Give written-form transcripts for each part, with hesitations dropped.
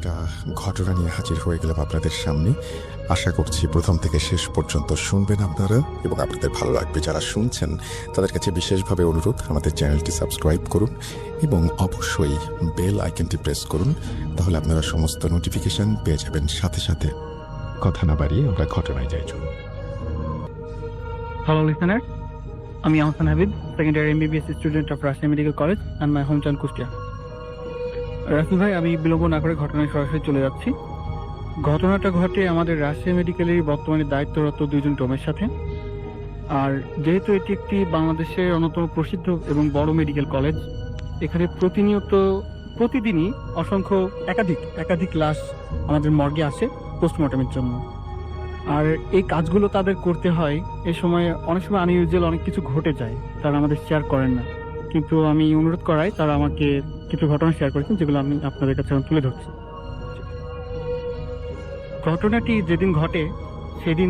একটা ঘটনা নিয়ে হাজির হয়ে গেলাম আপনাদের সামনে। আশা করছি প্রথম থেকে শেষ পর্যন্ত শুনবেন আপনারা এবং আপনাদের ভালো লাগবে। যারা শুনছেন তাদের কাছে বিশেষভাবে অনুরোধ, আমাদের চ্যানেলটি সাবস্ক্রাইব করুন এবং অবশ্যই বেল আইকনটি প্রেস করুন, তাহলে আপনারা সমস্ত নোটিফিকেশন পেয়ে যাবেন সাথে সাথে। কথা না বাড়িয়ে আমরা ঘটনায় যাই। চলুন। Hello listener, আমি Ahsan Habib, second year MBBS student of Rajshahi medical college and my home town Kushtia. Rasel ভাই, আমি বিলম্ব না করে ঘটনায় সরাসরি চলে যাচ্ছি। ঘটনাটা ঘটে আমাদের রাজশাহী মেডিকেলের বর্তমানে দায়িত্বরত দুইজন ডোমের সাথে। আর যেহেতু এটি একটি বাংলাদেশের অন্যতম প্রসিদ্ধ এবং বড় মেডিকেল কলেজ, এখানে প্রতিদিনই অসংখ্য একাধিক লাশ আমাদের মর্গে আসে পোস্টমর্টমের জন্য। আর এই কাজগুলো তাদের করতে হয়, এই সময় অনেক সময় আনইউজুয়াল অনেক কিছু ঘটে যায়, তারা আমাদের শেয়ার করেন না, কিন্তু আমি অনুরোধ করাই তারা আমাকে কিছু ঘটনা শেয়ার করেছেন, যেগুলো আমি আপনাদের কাছে তুলে ধরছি। ঘটনাটি যেদিন ঘটে সেদিন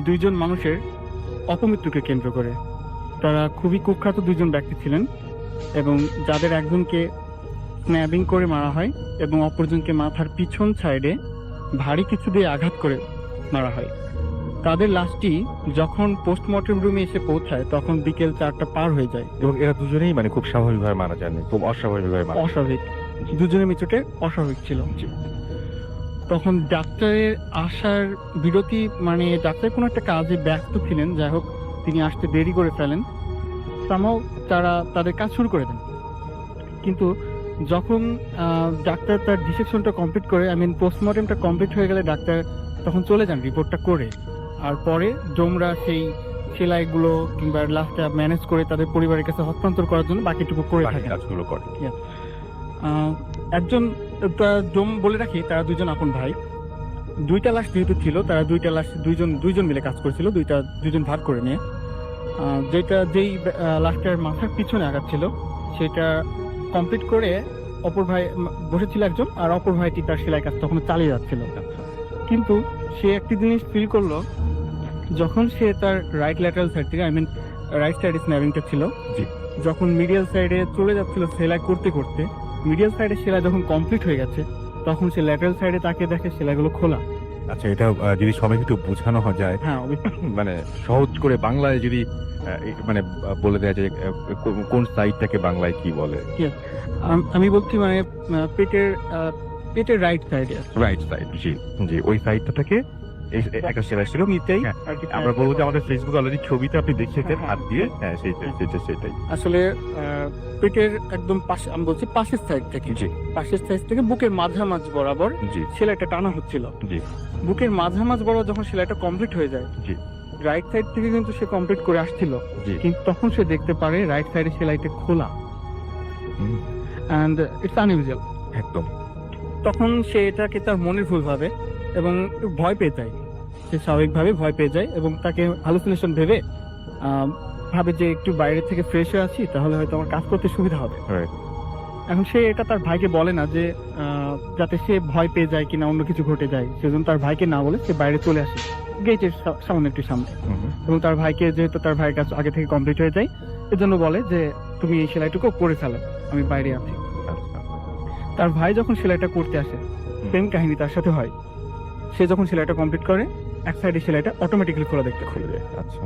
দুইজন মানুষের অপমৃত্যুকে কেন্দ্র করে। তারা খুবই কুখ্যাত দুইজন ব্যক্তি ছিলেন এবং যাদের একজনকে স্ন্যাবিং করে মারা হয় এবং অপরজনকে মাথার পিছন সাইডে ভারী কিছু দিয়ে আঘাত করে মারা হয়। তাদের লাশটি যখন পোস্টমর্টম রুমে এসে পৌঁছায় তখন বিকেল 4টা পার হয়ে যায় এবং এরা দুজনেই মানে খুব স্বাভাবিকভাবে মারা যায়নি, খুব অস্বাভাবিকভাবে মারা। অস্বাভাবিক, দুজনের মৃত্যুটা অস্বাভাবিক ছিল। তখন ডাক্তারের আসার বিরতি, মানে ডাক্তার কোনো একটা কাজে ব্যস্ত ছিলেন, যাই হোক তিনি আসতে দেরি করে ফেলেন। সামহাও তারা তাদের কাজ শুরু করে দেন। কিন্তু যখন ডাক্তার তার ডিসেকশনটা কমপ্লিট করে, পোস্টমর্টমটা কমপ্লিট হয়ে গেলে ডাক্তার তখন চলে যান রিপোর্টটা করে। আর পরে ডোমরা সেই সেলাইগুলো কিংবা লাশটা ম্যানেজ করে তাদের পরিবারের কাছে হস্তান্তর করার জন্য বাকিটুকু করে থাকে, কাজগুলো করে। একজন ডোম বলে রাখি, তারা দুইজন আপন ভাই। দুইটা লাশ যেহেতু ছিল, তারা দুইটা লাশ দুইজন মিলে কাজ করেছিল, দুইজন ভাগ করে নিয়ে। যেই লাশটার মাথার পিছনে আঘাত ছিল সেটা কমপ্লিট করে অপর ভাই বসেছিল একজন, আর অপর ভাইটি তার সেলাই কাজ তখন চালিয়ে যাচ্ছিল। কিন্তু সে একটি জিনিস ফিল করলো, যখন সে তার রাইট ল্যাটারাল সাইড থেকে, রাইট সাইডে স্ন্যাবিংটা ছিল, যখন মিডিয়াল সাইডে চলে যাচ্ছিল সেলাই করতে করতে, মিডিয়াল সাইডে সেলাই যখন কমপ্লিট হয়ে গেছে তখন সে ল্যাটারাল সাইডে তাকে দেখে সেলাইগুলো খোলা। আচ্ছা, এটা যদি সবাইকে একটু বোঝানো যায়, হ্যাঁ মানে সহজ করে বাংলায় যদি মানে বলে দেওয়া যায় কোন সাইডটাকে বাংলায় কি বলে? আমি বলছি মানে পেটের রাইট সাইডে, রাইট সাইড। জি জি, ওই সাইডটা থেকে একটা সেলাই ছিল। আমরা বলবো যে আমাদের ফেসবুক অলরেডি ছবিটা আপনি দেখেছেন হাত দিয়ে। হ্যাঁ, সেটাই আসলে পেটের একদম পাশে, আমি বলছি পাশের সাইড থেকে, পাশের সাইড থেকে বুকের মাঝামাঝ বরাবর সেলাইটা টানা হচ্ছিল। বুকের মাঝামাঝ বরাবর যখন সেলাইটা কমপ্লিট হয়ে যায়, রাইট সাইড থেকে কিন্তু সে কমপ্লিট করে আসছিল, কিন্তু তখন সে দেখতে পারে রাইট সাইডে সেলাইটা খোলা। এন্ড ইটস আনইউজুয়াল একদম। তখন সে এটাকে তার মনের ভুল ভাবে এবং ভয় পেয়ে যায়। সে স্বাভাবিকভাবে ভয় পেয়ে যায় এবং তাকে হ্যালুসিনেশন ভেবে ভাবে যে একটু বাইরে থেকে ফ্রেশ হয়ে আছি, তাহলে হয়তো আমার কাজ করতে সুবিধা হবে। এখন সে এটা তার ভাইকে বলে না, যে যাতে সে ভয় পেয়ে যায় কিনা অন্য কিছু ঘটে যায়, সেজন্য তার ভাইকে না বলে সে বাইরে চলে আসে গেটের সামনে একটু সামনে। এবং তার ভাইকে, যেহেতু তার ভাইয়ের কাজ আগে থেকে কমপ্লিট হয়ে যায়, এজন্য বলে যে তুমি এই সেলাইটুকু করে ফেলো, আমি বাইরে আছি। তার ভাই যখন সেলাইটা করতে আসে, প্রেম কাহিনী তার সাথে হয়। সে যখন সেলাইটা কমপ্লিট করে, এক সাইডে সেলাইটা অটোমেটিক্যালি খোলা দেখতে খুলে যায়। আচ্ছা,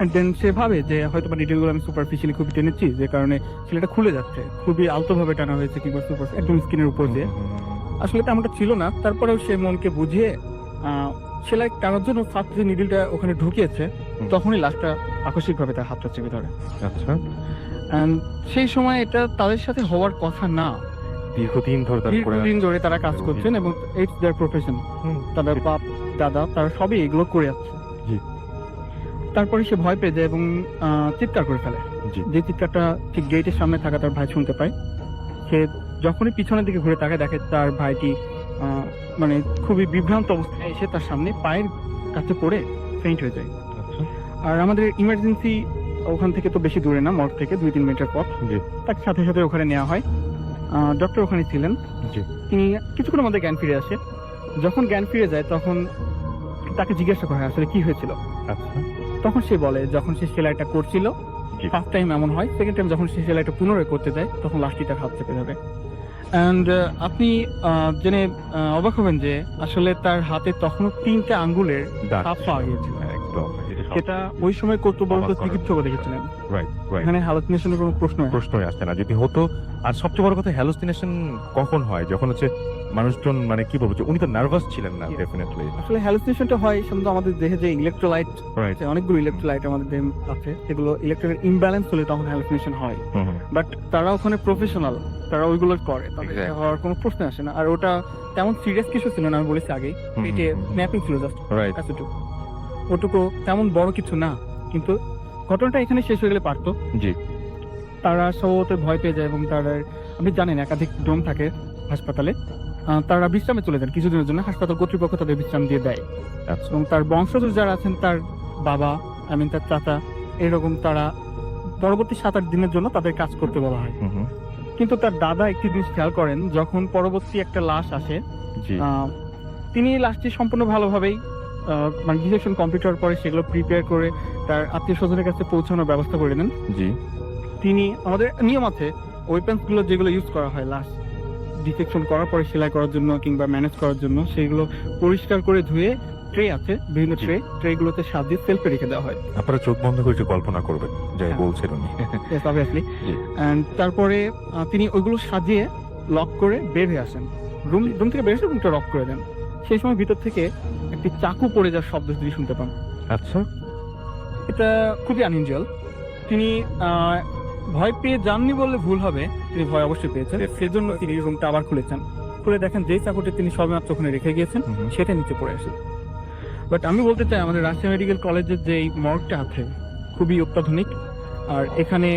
এন্ড দেন সে ভাবে যে হয়তো বা ডিটেলগুলো আমি সুপারফিশিয়ালি খুবই টেনেছি, যে কারণে সেলাইটা খুলে যাচ্ছে, খুবই আলতোভাবে টানা হয়েছে কিংবা একদম স্কিনের উপর দিয়ে। আসলে তেমনটা ছিল না। তারপরেও সে মনকে বুঝিয়ে সেলাই টানার জন্য ফার্স্ট যে নিডলটা ওখানে ঢুকিয়েছে, তখনই লাশটা আকস্মিকভাবে তার হাতটা চেপে ধরে। আচ্ছা, এন্ড সেই সময় এটা তাদের সাথে হওয়ার কথা না। দীর্ঘদিন ধরে তারা কাজ করছেন এবং ইটস देयर প্রফেশন। তাদের বাপ দাদা তারা সবই এগুলো করে আসছে। তারপরে সে ভয় পেয়ে যায় এবং চিৎকার করে ফেলে। যে চিৎকারটা ঠিক গেটের সামনে থাকা তার ভাই শুনতে পায়। সে যখনই পিছনের দিকে ঘুরে তাকে দেখে তার ভাইটি মানে খুবই বিভ্রান্ত অবস্থায় এসে তার সামনে পায়ের কাছে পড়ে ফেইন্ট হয়ে যায়। আর আমাদের ইমার্জেন্সি ওখান থেকে তো বেশি দূরে না, মর্গ থেকে 2-3 মিনিটের পথ। তাকে সাথে সাথে ওখানে নেওয়া হয়। ডক্টর ওখানে ছিলেন, তিনি কিছুক্ষণের মধ্যে জ্ঞান ফিরে আসে। যখন জ্ঞান ফিরে যায় তখন তাকে জিজ্ঞাসা করা হয় আসলে কি হয়েছিল। তখন সে বলে যখন সে সেলাইটা করছিল ফার্স্ট টাইম এমন হয়, সেকেন্ড টাইম যখন সে সেলাইটা পুনরায় করতে যায় তখন লাশটি তার হাত চেপে যাবে। অ্যান্ড আপনি জেনে অবাক হবেন যে আসলে তার হাতে তখনও 3টে আঙ্গুলের দাগ ছাপ পাওয়া গিয়েছিল, একদম যেটা ওই সময় কর্তব্যরত অবাক করার চিকিৎসকও দেখেছিলেন। রাইট রাইট, এখানে হ্যালুসিনেশনের কোনো প্রশ্ন প্রশ্নই আসছে না যদি হতো। আর সবচেয়ে বড় কথা, হ্যালুসিনেশন কখন হয়? যখন হচ্ছে মানুষজন মানে কি বলবো, যে উনি তো নার্ভাস ছিলেন না, Yes. ডেফিনেটলি। আসলে হ্যালুসিনেশনটা হয় সাধারণত আমাদের দেহে যে ইলেকট্রোলাইট রাইট, অনেকগুলো ইলেকট্রোলাইট আমাদের দেহে আছে, সেগুলো ইলেকট্রনের ইমব্যালেন্স হলে তখন হ্যালুসিনেশন হয়। বাট তারা ওখানে প্রফেশনাল, তারা ওইগুলো করে, তাদের Exactly. হওয়ার কোনো প্রশ্ন আসে না। আর ওটা তেমন সিরিয়াস কিছু ছিল না, আমি বলেছি আগেই, পেটে স্ন্যাপিং ছিল জাস্ট রাইট, এতটুকু, ওটুকু তেমন বড় কিছু না। কিন্তু ঘটনাটা এখানে শেষ হয়ে গেলে পারতো। জি, তারা সম্ভবত ভয় পেয়ে যায় এবং তারা, আপনি জানেন একাধিক ডোম থাকে হাসপাতালে, তারা বিশ্রামে চলে যান কিছুদিনের জন্য, হাসপাতাল কর্তৃপক্ষ তাদের বিশ্রাম দিয়ে দেয়। আচ্ছা, এবং তার বংশধর যারা আছেন, তার বাবা, তার চাচা, এরকম তারা পরবর্তী 7-8 দিনের জন্য তাদের কাজ করতে বলা হয়। কিন্তু তার দাদা একটি জিনিস খেয়াল করেন, যখন পরবর্তী একটা লাশ আসে, জি, তিনি লাশটি সম্পূর্ণ ভালোভাবেই মানে ডিসেকশন কমপ্লিট হওয়ার পরে সেগুলো প্রিপেয়ার করে তার আত্মীয় স্বজনের কাছে পৌঁছানোর ব্যবস্থা করে নেন। জি, তিনি, আমাদের নিয়ম আছে ওয়েপন্স গুলো যেগুলো ইউজ করা হয় লাশ ডিটেকশন করার পরে সেলাই করার জন্য কিংবা ম্যানেজ করার জন্য, সেগুলো পরিষ্কার করে ধুয়ে ট্রে আছে, বিভিন্ন জি। ট্রেগুলোতে সাজিয়ে সেলফে রেখে দেওয়া হয়। আপনারা চোখ বন্ধ করে একটু কল্পনা করবেন যাই হ্যাঁ। বলছেন উনি। Yes, obviously. জি। And তারপরে তিনি ওইগুলো সাজিয়ে লক করে বের হয়ে আসেন, রুম থেকে বের এসে রুমটা লক করে দেন। সেই সময় ভিতর থেকে একটি চাকু পড়ে যাওয়ার শব্দ তিনি শুনতে পান। আচ্ছা, এটা খুবই আনইউজুয়াল। তিনি ভয় পেয়ে যাননি বললে ভুল হবে, তিনি ভয় অবশ্যই পেয়েছেন, সেজন্য তিনি রুমটা আবার খুলেছেন। খুলে দেখেন যেই চাকুটি তিনি সবেমাত্র ওখানে রেখে গিয়েছেন সেটা নিচে পড়ে আসে। বাট আমি বলতে চাই, আমাদের রাজশাহী মেডিকেল কলেজের যে এই মর্গটা আছে খুবই অত্যাধুনিক, আর এখানে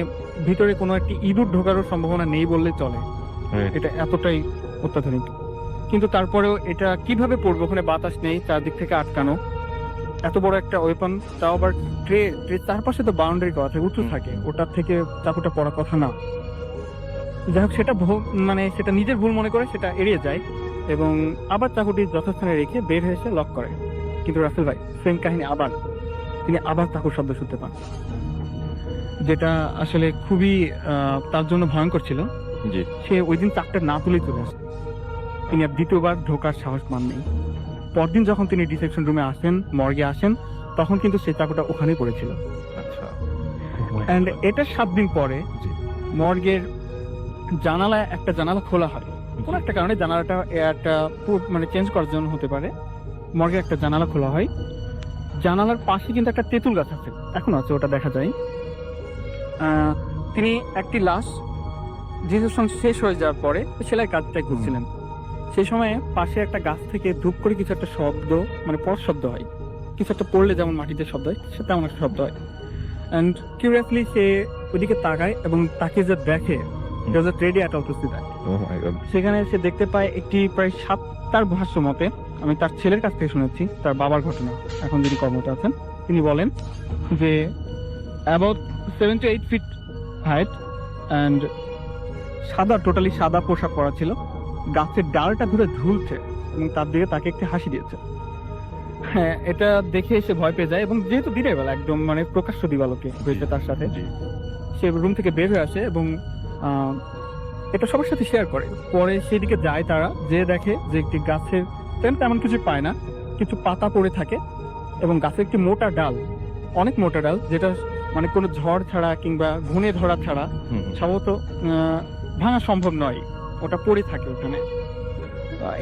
ভিতরে কোনো একটি ইঁদুর ঢোকারও সম্ভাবনা নেই বললে চলে, এটা এতটাই অত্যাধুনিক। কিন্তু তারপরেও এটা কিভাবে পড়বে, ওখানে বাতাস নেই, চারদিক থেকে আটকানো, এত বড় একটা ওয়েপন, তাও আবার ট্রে চারপাশে তো বাউন্ডারি করা থাকে, উঁচু থাকে, ওটার থেকে চাকুটা পড়ার কথা না। যাই হোক, সেটা মানে সেটা নিজের ভুল মনে করে সেটা এড়িয়ে যায় এবং আবার চাকুটি যথাস্থানে রেখে বের হয়ে এসে লক করে। কিন্তু রাসেল ভাই সেম কাহিনী, আবার তিনি আবার চাকুর শব্দ শুনতে পান, যেটা আসলে খুবই তার জন্য ভয়ঙ্কর ছিল। জি, সে ওই দিন চাকটা না তুলেই চলে আসে, তিনি আর দ্বিতীয়বার ঢোকার সাহস পান নেই। পরদিন যখন তিনি ডিসেকশন রুমে আসেন, মর্গে আসেন, তখন কিন্তু সেই চাকুটা ওখানেই পড়েছিল। আচ্ছা, এন্ড এটা 7 দিন পরে জি, মর্গের জানালায় একটা জানালা খোলা হয়, কোন একটা কারণে জানালাটা একটা মানে চেঞ্জ করার জন্য হতে পারে, মর্গে একটা জানালা খোলা হয়। জানালার পাশে কিন্তু একটা তেঁতুল গাছ আছে, এখন আছে, ওটা দেখা যায়। তিনি একটি লাশ ডিসেকশন শেষ হয়ে যাওয়ার পরে সেলাই কাজটাই করছিলেন, সেই সময়ে পাশে একটা গাছ থেকে ধূপ করে কিছু একটা শব্দ, মানে পর শব্দ হয়, কিছু একটা পড়লে যেমন মাটিতে শব্দ হয়, সে তেমন একটা শব্দ হয়। অ্যান্ড কিউরিয়াসলি সে ওইদিকে তাকায় এবং তাকে যে দেখে, ready at all two see that. oh my God, সেখানে সে দেখতে পায় একটি প্রায় 7, ভাষ্য মতে, আমি তার ছেলের কাছ থেকে শুনেছি, তার বাবার ঘটনা, এখন যিনি কর্মরত আছেন, তিনি বলেন যে about 7 to 8 feet height and সাদা, টোটালি সাদা পোশাক পরা ছিল, গাছের ডালটা ধরে ঝুলছে এবং তার দিকে তাকে একটি হাসি দিয়েছে। হ্যাঁ, এটা দেখে সে ভয় পেয়ে যায় এবং যেহেতু দিনের বেলা একদম মানে প্রকাশ্য দিবালোকে হয়েছে তার সাথে, জি, সে রুম থেকে বের হয়ে আসে এবং এটা সবার সাথে শেয়ার করে। পরে সেদিকে যায়, তারা যে দেখে যে একটি গাছের তেমন কিছু পায় না, কিছু পাতা পড়ে থাকে এবং গাছের একটি মোটা ডাল, অনেক মোটা ডাল, যেটা মানে কোনো ঝড় ছাড়া কিংবা ঘুণে ধরা ছাড়া সম্ভবত ভাঙা সম্ভব নয়, ওটা পড়ে থাকে ওখানে।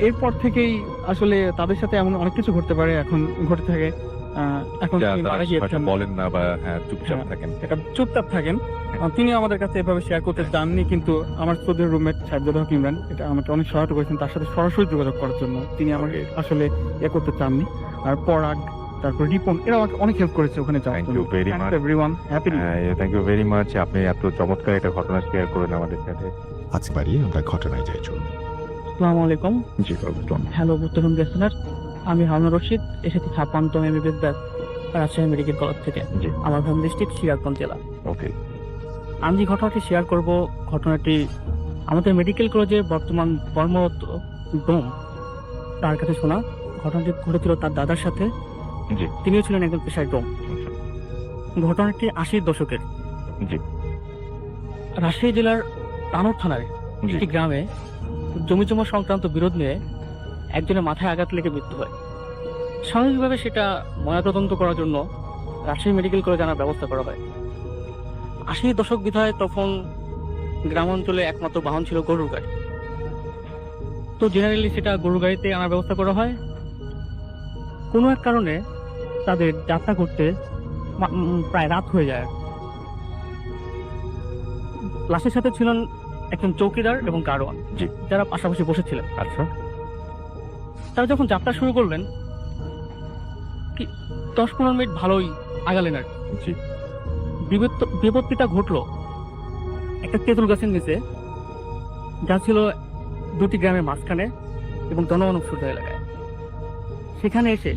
এরপর থেকেই আসলে তাদের সাথে এমন অনেক কিছু ঘটতে পারে, এখন ঘটে থাকে। এখন তিনি মারা গিয়েছেন, বলেন না বা চুপচাপ হ্যাঁ, থাকেন। এটা চুপচাপ থাকেন। তিনি আমাদের কাছে এভাবে শেয়ার করতে চাননি, কিন্তু আমার শ্রদ্ধেয় রুমমেট সাজ্জাদ হক ইমরান এটা আমাকে অনেক সহায়তা করেছেন তার সাথে সরাসরি যোগাযোগ করার জন্য, তিনি আমাকে আসলে করতে চাননি। আর পরাগ, তারপর রিপন, এরা আমাকে অনেক হেল্প করেছে ওখানে যাওয়ার Thank জন্য। you very much. Everyone happy. Thank you very much, আপনি এত চমৎকার একটা ঘটনা শেয়ার করেন আমাদের সাথে। আজ বাড়িয়ে আমরা ঘটনায় যাই, চলুন। আসসালামু আলাইকুম। জি, বলুন। হ্যালো বুদ্ধরুম গেস্টনার, আমি হারুন রশিদ, এসেছি 56তম MBBS batch Rajshahi medical college থেকে। জি, আমার হোম ডিস্ট্রিক্ট সিরাজগঞ্জ জেলা। ওকে, আমি যে ঘটনাটি শেয়ার করব, ঘটনাটি আমাদের মেডিকেল কলেজে বর্তমান কর্মরত ডোম তার কাছে শোনা। ঘটনাটি ঘটেছিল তার দাদার সাথে, জি, তিনিও ছিলেন একজন পেশায় ডোম। ঘটনাটি 80-র দশকের। জি, রাজশাহী জেলার তানোর থানার জি, একটি গ্রামে জমি জমা সংক্রান্ত বিরোধ নিয়ে একজনের মাথায় আঘাত লেগে মৃত্যু হয়। স্বাভাবিকভাবে সেটা ময়নাতদন্ত করার জন্য রাজশাহী মেডিকেল কলেজে আনার ব্যবস্থা করা হয়। 80 দশক বিধায় তখন গ্রাম অঞ্চলে একমাত্র বাহন ছিল গরুর গাড়ি। তো জেনারেলি সেটা গরুর গাড়িতে আনার ব্যবস্থা করা হয়। কোনো এক কারণে তাদের যাত্রা করতে প্রায় রাত হয়ে যায়। লাশের সাথে ছিলেন একজন চৌকিদার এবং গাড়োয়ান, যারা পাশাপাশি বসেছিলেন। আচ্ছা, তারা যখন যাত্রা শুরু করলেন, 10-15 মিনিট ভালোই আগালেন আর জি। বিপত্তিটা ঘটলো একটা তেঁতুল গাছের নিচে, যা ছিল দুটি গ্রামের মাঝখানে এবং জনমানুষিত এলাকায়। সেখানে এসে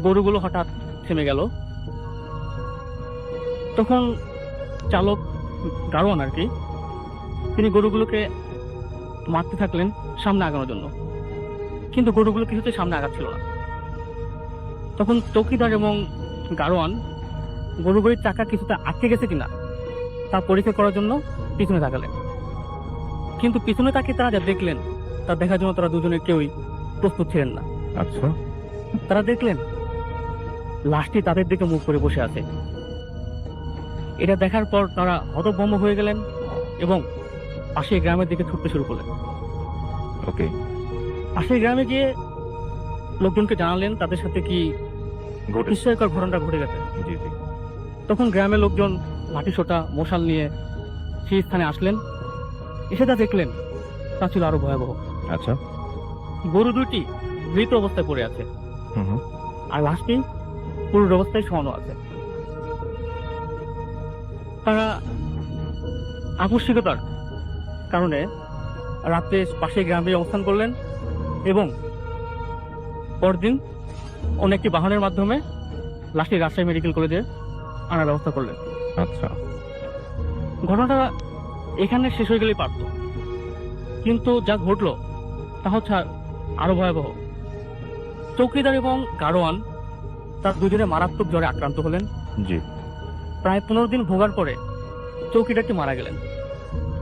গরুগুলো হঠাৎ থেমে গেল। তখন চালক, গাড়োয়ান আর কি, তিনি গরুগুলোকে মারতে থাকলেন সামনে আগানোর জন্য, কিন্তু গরুগুলো কিছুতে সামনে আগাচ্ছিল না। তখন চৌকিদার এবং গাড়োয়ান গরুগুলির চাকা কিছুটা আটকে গেছে কিনা তা পরীক্ষা করার জন্য পিছনে তাকালেন, কিন্তু পিছনে তাকে তারা যা দেখলেন তা দেখার জন্য তারা দুজনে কেউই প্রস্তুত ছিলেন না। আচ্ছা, তারা দেখলেন লাশটি তাদের দিকে মুখ করে বসে আছে। এটা দেখার পর তারা হতভম্ব হয়ে গেলেন এবং পাশের গ্রামের দিকে ছুটতে শুরু করলেন। ওকে। পাশের গ্রামে গিয়ে লোকজনকে জানালেন তাদের সাথে কি বিস্ময়কর ঘটনাটা ঘটে গেছে। জি জি। তখন গ্রামের লোকজন মাটি সোটা মশাল নিয়ে সেই স্থানে আসলেন। এসে যা দেখলেন তা ছিল আরো ভয়াবহ। আচ্ছা। গরু দুটি মৃত অবস্থায় পড়ে আছে, আর লাশটি পুরো অবস্থায় শোয়ানো আছে। তারা আকস্মিকতার কারণে রাত্রে পাশে গ্রামে অবস্থান করলেন এবং পরদিন অন্য একটি বাহনের মাধ্যমে লাশটি রাজশাহী মেডিকেল কলেজে আনার ব্যবস্থা করলেন। আচ্ছা, ঘটনাটা এখানে শেষ হয়ে গেলেই পারত, কিন্তু যা ঘটলো তা হচ্ছে আরো ভয়াবহ। চৌকিদার এবং গাড়োয়ান তার দুজনে মারাত্মক জ্বরে আক্রান্ত হলেন। জি। প্রায় 15 দিন ভোগার পরে চৌকিদারটি মারা গেলেন।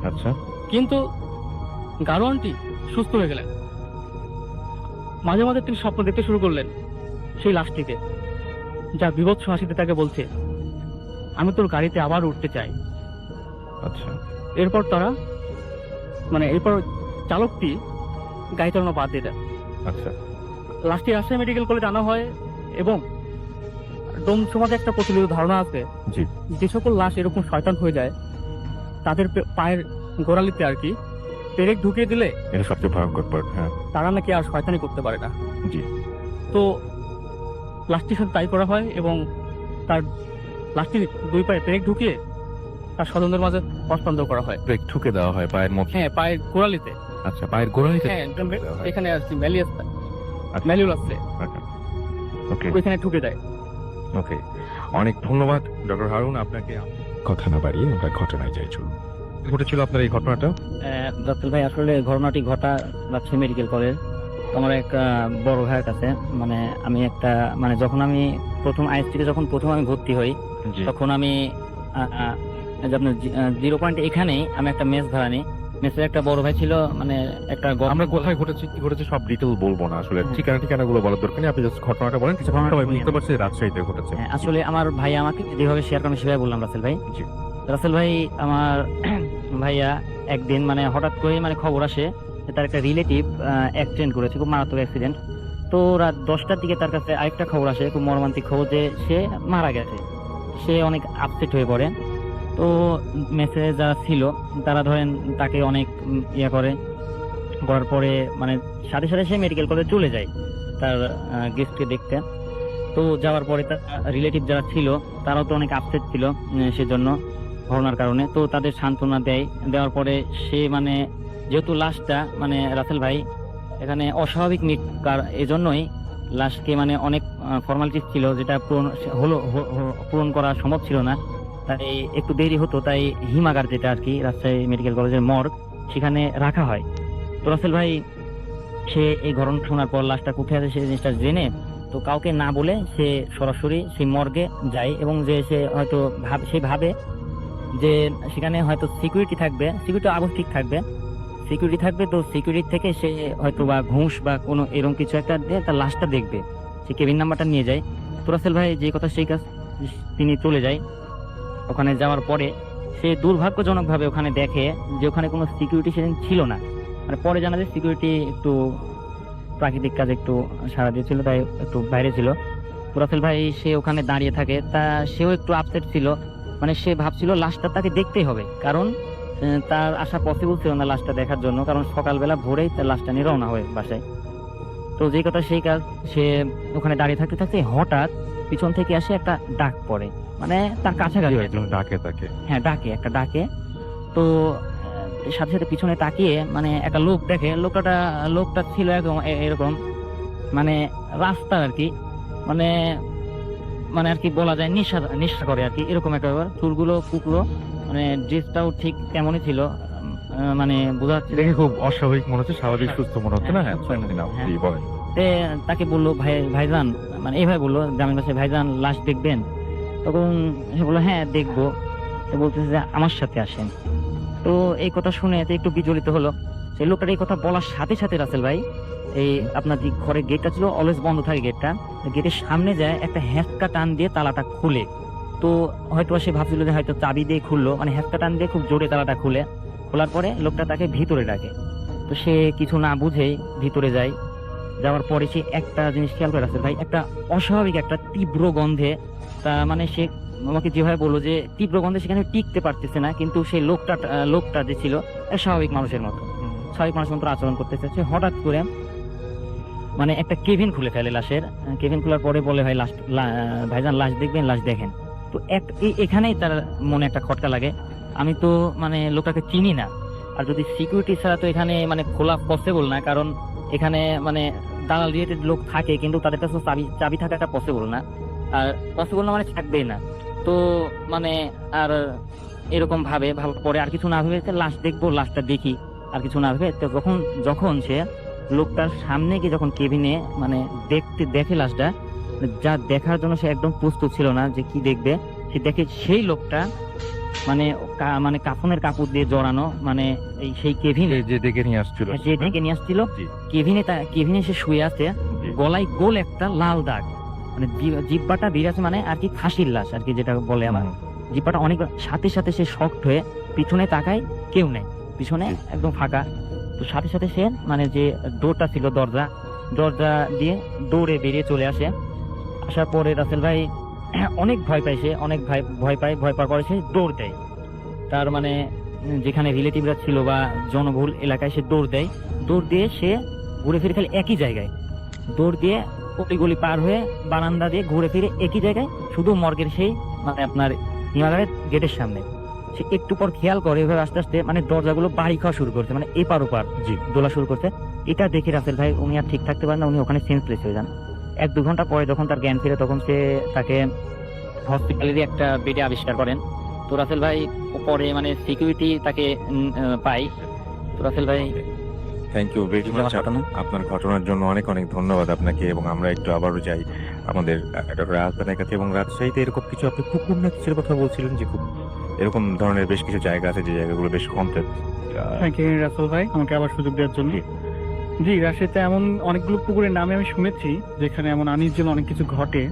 আচ্ছা, কিন্তু গাড়োয়ানটি সুস্থ হয়ে গেলেন। মাঝে মাঝে তিনি স্বপ্ন দেখতে শুরু করলেন সেই লাশটিকে, যা বিভৎস হাসিতে তাকে বলছে, আমি তোর গাড়িতে আবার উঠতে চাই। আচ্ছা। এরপর চালকটি গাড়ি চালানো বাদ দিয়ে দেন। আচ্ছা। লাশটি রাজশাহী মেডিকেল কলেজ আনা হয় এবং ডোম সমাজে একটা প্রচলিত ধারণা আছে যে সকল লাশ এরকম শয়তান হয়ে যায় তাদের পায়ের গোড়ালিতে আর কি পেরেক ঢুকিয়ে দিলে, এটা সবচেয়ে ভয়ঙ্কর পার্ট। হ্যাঁ, তারা নাকি আর শয়তানি করতে পারে না। জি। তো লাশটির সাথে তাই করা হয় এবং তার লাশটির দুই পায়ে পেরেক ঢুকিয়ে তার স্বজনদের মাঝে হস্তান্তর করা হয়। ব্রেক ঠুকে দেওয়া হয় পায়ের মধ্যে? হ্যাঁ, পায়ের গোড়ালিতে। আচ্ছা, পায়ের গোড়ালিতে? হ্যাঁ, এখানে আর কি ম্যালিউল আছে, ওকে, ওইখানে ঢুকে যায়। ওকে, অনেক ধন্যবাদ ডক্টর হারুন আপনাকে। কথা না বাড়িয়ে আমরা ঘটনায় যাই। চলুন, ঘটেছিল আপনার এই ঘটনাটা? রাসেল ভাই, আসলে ঘটনাটি ঘটা রাজশাহী মেডিকেল কলেজ আমার এক বড় ভাইয়ের কাছে। আমি যখন আমি প্রথম আইএসটিতে প্রথম আমি ভর্তি হই, তখন আমি আপনার 0 পয়েন্ট এখানেই আমি একটা মেস ভাড়া নিই। মেসের একটা বড় ভাই ছিল, একটা আমরা কোথায় ঘটেছে কি ঘটেছে সব ডিটেল বলবো না আসলে, ঠিকানাগুলো বলার দরকার নেই, আপনি জাস্ট ঘটনাটা বলেন। কিছু সবাই বুঝতে পারছে রাজশাহীতে ঘটেছে। আসলে আমার ভাই আমাকে যেভাবে শেয়ার করেন সেভাবে বললাম রাসেল ভাই। রাসেল ভাই, আমার ভাইয়া একদিন হঠাৎ করে খবর আসে যে তার একটা রিলেটিভ অ্যাক্সিডেন্ট করেছে, খুব মারাত্মক অ্যাক্সিডেন্ট। তো রাত 10টার দিকে তার কাছে আরেকটা খবর আসে, খুব মর্মান্তিক খবর, যে সে মারা গেছে। সে অনেক আপসেট হয়ে পড়ে। তো মেসে যারা ছিল তারা ধরেন তাকে অনেক করার পরে সাথে সাথে সে মেডিকেল কলেজে চলে যায় তার গেস্টকে দেখতে। তো যাওয়ার পরে তার রিলেটিভ যারা ছিল তারাও তো অনেক আপসেট ছিল সেজন্য ঘটনার কারণে। তো তাদের সান্ত্বনা দেওয়ার পরে সে যেহেতু লাশটা রাসেল ভাই এখানে অস্বাভাবিক মৃত্যু, এজন্যই লাশকে অনেক ফর্মালিটিস ছিল যেটা পূরণ করা সম্ভব ছিল না, তাই একটু দেরি হতো। তাই হিমাগার, যেটা আর কি রাজশাহী মেডিকেল কলেজের মর্গ, সেখানে রাখা হয়। তো রাসেল ভাই সে এই ঘটনা শোনার পর লাশটা কোথায় আছে সেই জিনিসটা জেনে, তো কাউকে না বলে সে সরাসরি সেই মর্গে যায় এবং যে সে হয়তো ভাবে যে সেখানে হয়তো সিকিউরিটি থাকবে, সিকিউরিটি আবশ্যিক থাকবে, সিকিউরিটি থাকবে, তো সিকিউরিটি থেকে সে হয়তো বা ঘুষ বা কোনো এরকম কিছু একটা দিয়ে তার লাশটা দেখবে, সে কেবিন নাম্বারটা নিয়ে যায়। তো রাসেল ভাই যে কথা সেই কাজ, তিনি চলে যায়। ওখানে যাওয়ার পরে সে দুর্ভাগ্যজনকভাবে ওখানে দেখে যে ওখানে কোনো সিকিউরিটি সেদিন ছিল না। মানে পরে জানা যায় সিকিউরিটি একটু প্রাকৃতিক কাজে একটু সাড়া দিয়েছিল, তাই একটু বাইরে ছিল। তো রাসেল ভাই সে ওখানে দাঁড়িয়ে থাকে, তা সেও একটু আপসেট ছিল। মানে সে ভাবছিল লাশটা তাকে দেখতেই হবে, কারণ তার আসা পসিবল ছিল না লাশটা দেখার জন্য, কারণ সকালবেলা ভোরেই তার লাশটা নিয়ে রওনা হয় বাসায়। তো যেই কথা সেই কাজ, সে ওখানে দাঁড়িয়ে থাকতে থাকতে হঠাৎ পিছন থেকে আসে একটা ডাক পড়ে, মানে তার কাছাকাছি। একজন ডাকে তাকে। হ্যাঁ, একটা ডাকে। তো সাথে সাথে পিছনে তাকিয়ে মানে একটা লোক দেখে। লোকটা ছিল এরকম মানে রাস্তা আর কি, মানে মানে আর কি বলা যায় নিশা করে আর কি, এরকম একটা ব্যাপার। চুলগুলো কুকলো, মানে ড্রেসটাও ঠিক তেমনই ছিল, মানে বোঝা যাচ্ছে। দেখে খুব অস্বাভাবিক মনে হচ্ছে, স্বাভাবিক হ্যাঁ। সুস্থ মনে হচ্ছে না? হ্যাঁ, হ্যাঁ। জি, বলেন। তাকে বললো ভাইজান, মানে এইভাবে বললো গ্রামের ভাষায়, ভাইজান লাশ দেখবেন? তখন সে বললো হ্যাঁ দেখবো। তো বলতেছে যে আমার সাথে আসেন। তো এই কথা শুনে এতে একটু বিচলিত হলো। সেই লোকটার এই কথা বলার সাথে সাথে রাসেল ভাই, এই আপনার যে ঘরের গেটটা ছিল অলওয়েজ বন্ধ থাকে, গেটের সামনে যায় একটা হ্যাঁচকা টান দিয়ে তালাটা খুলে। তো হয়তো সে ভাবছিল যে হয়তো চাবি দিয়ে খুললো, মানে হ্যাঁচকা টান দিয়ে খুব জোরে তালাটা খুলে। খোলার পরে লোকটা তাকে ভিতরে ডাকে। তো সে কিছু না বুঝেই ভিতরে যায়। যাওয়ার পরে সে একটা জিনিস খেয়াল করে রাসেল ভাই, একটা অস্বাভাবিক একটা তীব্র গন্ধে, তা মানে সে আমাকে যেভাবে বললো যে তীব্র গন্ধে সেখানে টিকতে পারতেছে না, কিন্তু সেই লোকটা যে ছিল স্বাভাবিক মানুষের মতো আচরণ করতেছে। সে হঠাৎ করে মানে একটা কেবিন খুলে ফেলে লাশের। কেবিন খোলার পরে বলে ভাই ভাইজান লাশ দেখবেন? লাশ দেখেন। তো এখানেই তার মনে একটা খটকা লাগে, আমি তো মানে লোকটাকে চিনি না, আর যদি সিকিউরিটি ছাড়া তো এখানে মানে খোলা পসিবল না, কারণ এখানে মানে দালাল রিলেটেড লোক থাকে, কিন্তু তাদের কাছে চাবি থাকাটা পসিবল না, আর পসিবল না মানে থাকবেই না। তো মানে আর এরকম ভাবে ভাবার পরে আর কিছু না ভেবে লাশ দেখবো, লাশটা দেখি, আর কিছু না ভেবে তো যখন সে লোকটার সামনে গিয়ে যখন কেবিনে মানে দেখে লাশটা, যা দেখার জন্য সে একদম প্রস্তুত ছিল না যে কি দেখবে। সে দেখে সেই লোকটা মানে কাফনের কাপড় দিয়ে জড়ানো, মানে এই সেই কেবিনে যে ডেকে নিয়ে আসছিল, কেবিনে সে শুয়ে আছে, গলায় গোল একটা লাল দাগ, মানে জিব্বাটা বিরাজ, মানে আর কি ফাঁসির লাশ আর কি যেটা বলে আমার। জিব্বাটা অনেক, সাথে সাথে সে শক্ট হয়ে পিছনে তাকায়, কেউ নেই পিছনে, একদম ফাঁকা। তো সাথে সাথে সে মানে যে ডোরটা ছিল, দরজা দিয়ে দৌড়ে বেরিয়ে চলে আসে। আসার পরে রাসেল ভাই অনেক ভয় পায়, সে অনেক ভয় পাওয়ার পরে সে দৌড় দেয়। তার মানে যেখানে রিলেটিভরা ছিল বা জনবহুল এলাকায় সে দৌড় দিয়ে সে ঘুরে ফিরে খালি একই জায়গায় দৌড় দিয়ে গলি পার হয়ে বারান্দা দিয়ে ঘুরে ফিরে একই জায়গায়, শুধু মর্গের সেই মানে আপনার হিমাগারের গেটের সামনে। সে একটু পর খেয়াল করে এভাবে আস্তে আস্তে মানে দরজাগুলো বাড়ি খাওয়া শুরু করছে, মানে এপার ওপার দোলা শুরু করছে। এটা দেখে রাসেল ভাই উনি আর ঠিক থাকতে পারেন না, উনি ওখানে সেন্সলেস হয়ে যান। 1-2 ঘন্টা পরে যখন তার জ্ঞান ফিরে, তখন সে তাকে হসপিটালেরই একটা বেডে আবিষ্কার করেন। তো রাসেল ভাই পরে মানে সিকিউরিটি তাকে পায়। তো রাসেল ভাই থ্যাংক ইউ ভেরি মাচ আপনার ঘটনার জন্য, অনেক অনেক ধন্যবাদ আপনাকে। এবং আমরা একটু আবারও যাই আমাদের রাজধানীর কাছে। এবং রাজশাহীতে এরকম কিছু, আপনি কুকুর না কিছুর কথা বলছিলেন, যে খুব এরকম ধরনের বেশ কিছু জায়গা আছে যে জায়গাগুলো বেশ হন্টেড। থ্যাংক ইউ রাসেল ভাই আমাকে আবার সুযোগ দেওয়ার জন্য। জি, রাজশাহীতে এমন অনেকগুলো পুকুরের নামে আমি শুনেছি যেখানে এমন আনিজ্জল অনেক কিছু ঘটে।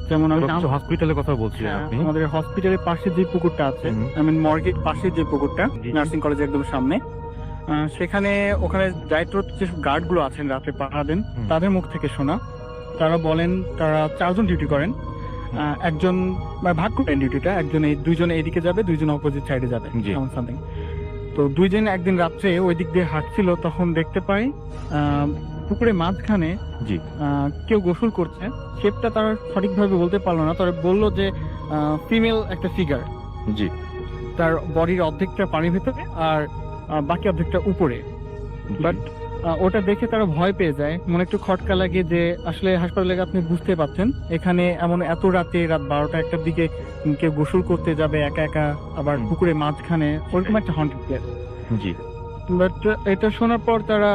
যেমন আমি হসপিটালের কথা বলছিলেন আপনি। আমাদের হসপিটালের পাশে যে পুকুরটা আছে, মর্গের পাশে যে পুকুরটা, নার্সিং কলেজের একদম সামনে, ওখানে দায়িত্ব যে গার্ড গুলো আছেন রাতে পাহারা দেন, তাদের মুখ থেকে শোনা, তারা বলেন তারা 4 জন ডিউটি করেন। একজন ভাগ করেন ডিউটিটা, দুইজন এদিকে যাবে, দুইজন অপোজিট সাইডে যাবে, এমন সামথিং। তো দুইজন একদিন রাত্রে ওই দিক দিয়ে হাঁটছিল, তখন দেখতে পাই পুকুরের মাঝখানে কেউ গোসল করছে। শেপটা তারা সঠিকভাবে বলতে পারলো না, তারা বললো যে ফিমেল একটা ফিগার, তার বডির অর্ধেকটা পানির ভিতরে আর বাকি অর্ধেকটা উপরে। বাট ওটা দেখে তারা ভয় পেয়ে যায়, মনে একটু খটকা লাগে যে আসলে হাসপাতালে আপনি বুঝতে পারছেন এখানে এমন এত রাতে, রাত 12টা-1টার দিকে কেউ গোসল করতে যাবে একা একা, আবার পুকুরের মাঝখানে, ওরকম একটা হন্টেড প্লেস। বাট এটা শোনার পর তারা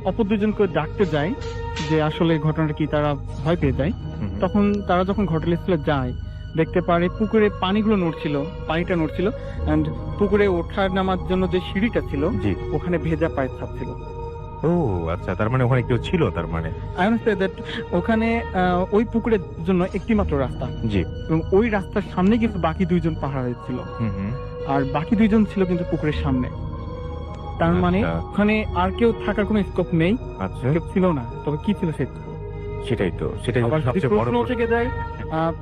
অপর দুজনকে ডাকতে যায় যে আসলে ঘটনাটা কি, তারা ভয় পেয়ে যায়। তখন তারা যখন ঘটনাস্থলে যায়, দেখতে পারে পুকুরে পানিগুলো পানিটা নড়ছিল এন্ড পুকুরে ওঠার নামার জন্য যে সিঁড়িটা ছিল জি। ওখানে ভেজা পায়ের ছাপ ছিল। ও আচ্ছা, তার মানে ওখানে কেউ ছিল তার মানে। আই আন্ডারস্ট্যান্ড দ্যাট ওখানে ওই পুকুরের জন্য একটি মাত্র রাস্তা, জি। এবং ওই রাস্তার সামনে কিন্তু বাকি দুইজন পাহারা ছিল, হুম। আর বাকি দুইজন ছিল কিন্তু পুকুরের সামনে। তার মানে আচ্ছা। ওখানে আর কেউ থাকার কোনো স্কোপ নেই, আচ্ছা, কেউ ছিল না। তবে কি ছিল সেটাই আবার যদি সবচেয়ে বড় প্রশ্ন প্রশ্ন। থেকে যায়,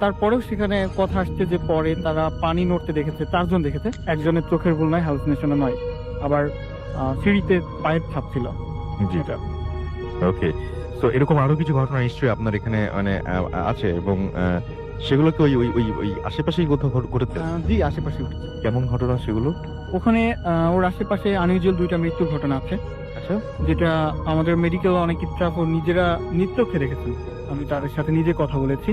তারপরেও সেখানে কথা আসছে যে পরে তারা পানি নড়তে দেখেছে, 4 জন দেখেছে, একজনের চোখের ভুল নয়, হ্যালুসিনেশন নয়। আবার সিঁড়িতে পায়ের ছাপ ছিল। জি। ওকে, সো এরকম আরো কিছু ঘটনা নিশ্চয়ই আপনার এখানে মানে আছে, এবং সেগুলো কি ওই ওই ওই ওই আশেপাশেই কোথাও ঘটেছে? জি, আশেপাশে উঠেছে। কেমন ঘটনা সেগুলো? ওখানে ওর আশেপাশে আনইউজুয়াল 2টা মৃত্যুর ঘটনা আছে, আচ্ছা। যেটা আমাদের মেডিকেল অনেক স্টাফ নিজেরা নিত্যকে দেখেছেন। আমি তাদের সাথে নিজে কথা বলেছি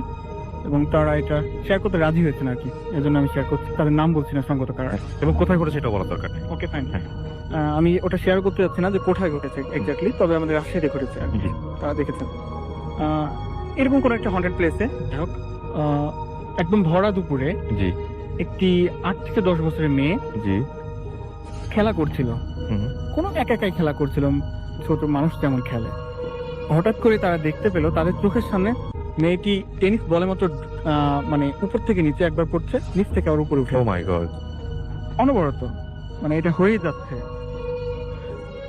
এবং তারা এটা শেয়ার করতে রাজি হয়েছেন আর কি, এজন্য আমি শেয়ার করছি। তাদের নাম বলছি না সঙ্গত কারণে। এবং কোথায় ঘটেছে সেটা বলা দরকার নেই। ওকে, ফাইন। হ্যাঁ। আমি ওটা শেয়ার করতে যাচ্ছি না যে কোথায় ঘটেছে এক্স্যাক্টলি, তবে আমাদের রাজশাহীতে ঘটেছে আর কি। জি। তারা দেখেছেন এরকম কোন একটা হন্টেড প্লেসে হোক, একদম ভরা দুপুরে জি। একটি 8 থেকে 10 বছরের মেয়ে জি। খেলা করছিল, হুম। কোনো একাই খেলা করছিল, ছোট মানুষ যেমন খেলে। হঠাৎ করে তারা দেখতে পেল তাদের চোখের সামনে মেয়েটি টেনিস বলের মতো মানে উপর থেকে নিচে একবার পড়ছে, নিচ থেকে আবার উপরে উঠে, ও মাই গড। অনবরত, মানে এটা হয়ে যাচ্ছে।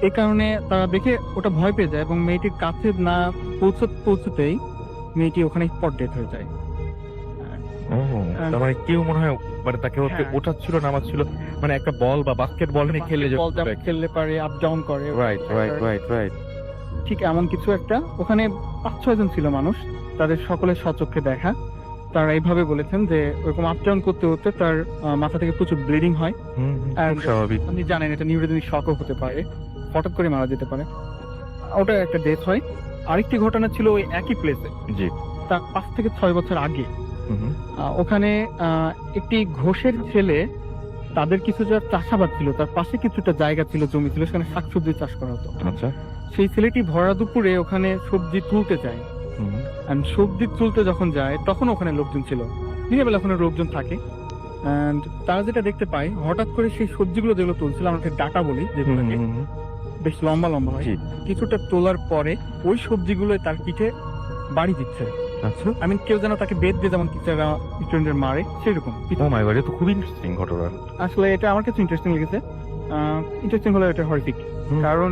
এই কারণে তারা দেখে ওটা ভয় পেয়ে যায় এবং মেয়েটির কাছে না পৌঁছতেই মেয়েটি ওখানে স্পট ডেথ হয়ে যায়। ও, তার মানে কেউ মনে হয় মানে তাকে হ্যাঁ। ওঠাচ্ছিল নামাচ্ছিল, মানে একটা বল বা বাস্কেট বল নিয়ে খেললে বল যেমন খেললে পারে, আপ ডাউন করে, রাইট। ঠিক এমন কিছু একটা। ওখানে 5-6 জন ছিল মানুষ, তাদের সকলের স্বচক্ষে দেখা। তারা এইভাবে বলেছেন যে ওরকম আপ ডাউন করতে করতে তার মাথা থেকে প্রচুর ব্লিডিং হয়। খুব স্বাভাবিক। আপনি জানেন এটা নিউরোজেনিক শকও হতে পারে, হঠাৎ করে মারা যেতে পারে। ওটা একটা ডেথ হয়। আরেকটি ঘটনা ছিল ওই একই প্লেসে, জি। তার 5 থেকে 6 বছর আগে। হুম। ওখানে একটি ঘোষের ছেলে, তাদের কিছুটা চাষাবাদ ছিল, তার পাশে কিছুটা জায়গা ছিল, জমি ছিল, সেখানে শাকসবজি চাষ করা হতো। আচ্ছা। সেই ছেলেটি ভরা দুপুরে ওখানে সবজি তুলতে যায়, হুম। এন্ড সবজি তুলতে যখন যায় তখন ওখানে লোকজন ছিল, দিনের বেলা ওখানে লোকজন থাকে। এন্ড তারা যেটা দেখতে পায়, হঠাৎ করে সেই সবজিগুলো যেগুলো তুলছিল, আমাকে ডাটা বলি যেগুলোকে, বেশ লম্বা লম্বা হয়, জি। কিছুটা তোলার পরে ওই সবজিগুলো তার পিঠে বাড়ি দিচ্ছে। আচ্ছা। আমি কেউ যেন তাকে বেদ দিয়ে যেমন টিচাররা স্টুডেন্টের মারে সেরকম। ও মাই গড, এটা তো খুব ইন্টারেস্টিং ঘটনা। আসলে এটা আমার কাছে ইন্টারেস্টিং লেগেছে। ইন্টারেস্টিং হলো এটা হরিফিক, হুম। কারণ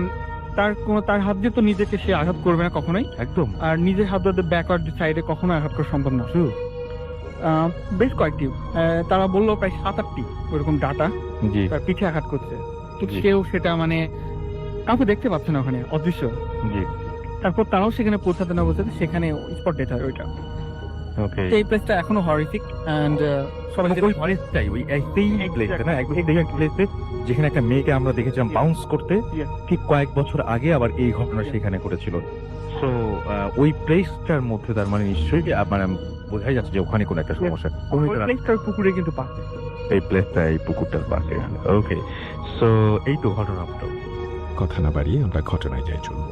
তার হাত দিয়ে তো নিজেকে সে আঘাত করবে না কখনোই, একদম। আর নিজের হাত দিয়ে ব্যাকওয়ার্ড সাইডে কখনো আঘাত করা সম্ভব না। বেশ কয়েকটি, তারা বললো প্রায় 7-8টি ওরকম ডাটা জি। তার পিঠে আঘাত করছে, কিন্তু জি। কেউ সেটা মানে কাউকে দেখতে পাচ্ছে না, ওখানে অদৃশ্য। জি। তারপর তারাও সেখানে পৌঁছাতে না পৌঁছাতে সেখানে স্পট ডেথ হয় ওইটা। ওকে। এই প্লেসটা এখনো হরিফিক এন্ড সবাই ওই ফরেস্টটাই, ওই সেই প্লেসে না, একদম প্লেসে যেখানে একটা মেয়েকে আমরা দেখেছিলাম বাউন্স করতে, Yes. ঠিক কয়েক বছর আগে আবার এই ঘটনা সেখানে ঘটেছিল। সো ওই প্লেসটার মধ্যে তার মানে নিশ্চয়ই মানে বোঝাই যাচ্ছে যে ওখানে কোনো একটা সমস্যা। প্লেসটার পুকুরে কিন্তু পাচ্ছে। এই প্লেসটা, এই পুকুরটার পাশে। ওকে, সো এই তো ঘটনা। কথা না বাড়িয়ে আমরা ঘটনায় যাই, চলুন।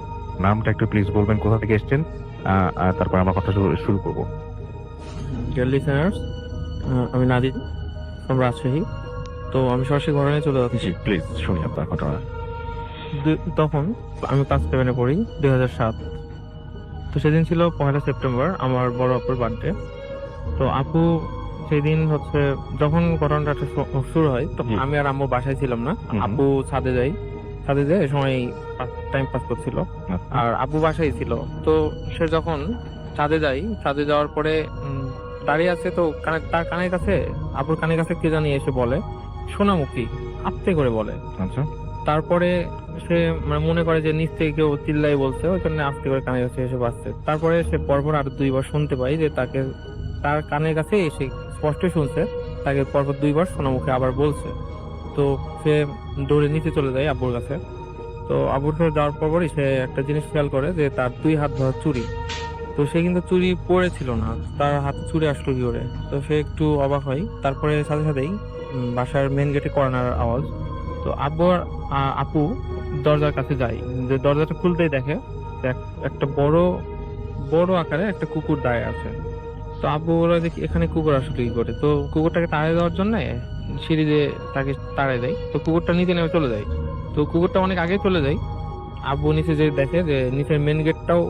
নামটা একটু প্লিজ বলবেন, কোথা থেকে এসেছেন, তারপর আমরা কথা শুরু করবো। ডিয়ার লিসেনার্স, আমি নাদিম ফ্রম রাজশাহী। তো আমি সরাসরি ঘটনায় চলে যাচ্ছি। জি, প্লিজ শুনি আপনার ঘটনা। তখন আমি ক্লাস 7-এ পড়ি, 2007। তো সেদিন ছিল 1 সেপ্টেম্বর, আমার বড় আপুর বার্থডে। তো আপু সেদিন হচ্ছে যখন ঘটনাটা শুরু হয়, তখন জি। আমি আর আম্মু বাসায় ছিলাম না। হুম। আপু ছাদে যায় এই সময় টাইম পাস করছিল, আর আব্বু বাসায় ছিল। তো সে যখন ছাদে যাওয়ার পরে দাঁড়িয়ে আছে, তো তার কানের কাছে, আব্বুর কানের কাছে কে জানি এসে বলে, সোনামুখী, আস্তে করে বলে। আচ্ছা। তারপরে সে মানে মনে করে যে নিচ থেকে কেউ চিল্লাই বলছে, ওই জন্য আস্তে করে কানের কাছে এসে বাজছে। তারপরে সে পরপর আরো 2 বার শুনতে পাই যে তার কানের কাছে এসে স্পষ্ট শুনছে তাকে পরপর 2 বার সোনামুখী আবার বলছে। তো সে দৌড়ে নিচে চলে যায় আব্বুর কাছে। তো আব্বুর কাছে যাওয়ার পরই সে একটা জিনিস খেয়াল করে যে তার 2 হাত ধরা চুড়ি। তো সে কিন্তু চুড়ি পরেছিল না, তার হাতে চুড়ি আসলো কি করে। তো সে একটু অবাক হয়। তারপরে সাথে সাথেই বাসার মেন গেটে কর্নার আওয়াজ। তো আপু দরজার কাছে যায়, যে দরজাটা খুলতেই দেখে একটা বড় আকারে একটা কুকুর দাঁড়িয়ে আছে। তো তো আব্বু বলে যে এখানে কুকুর আসলে কি করে, তো কুকুরটাকে তাড়াই দেওয়ার জন্য সিঁড়ি দিয়ে তাকে তাড়াই দেয়। তো কুকুরটা নিচে নেমে চলে যায়। তো কুকুরটা অনেক আগে চলে যায়। আব্বু নিচে যে দেখে যে নিচের মেন গেটটাও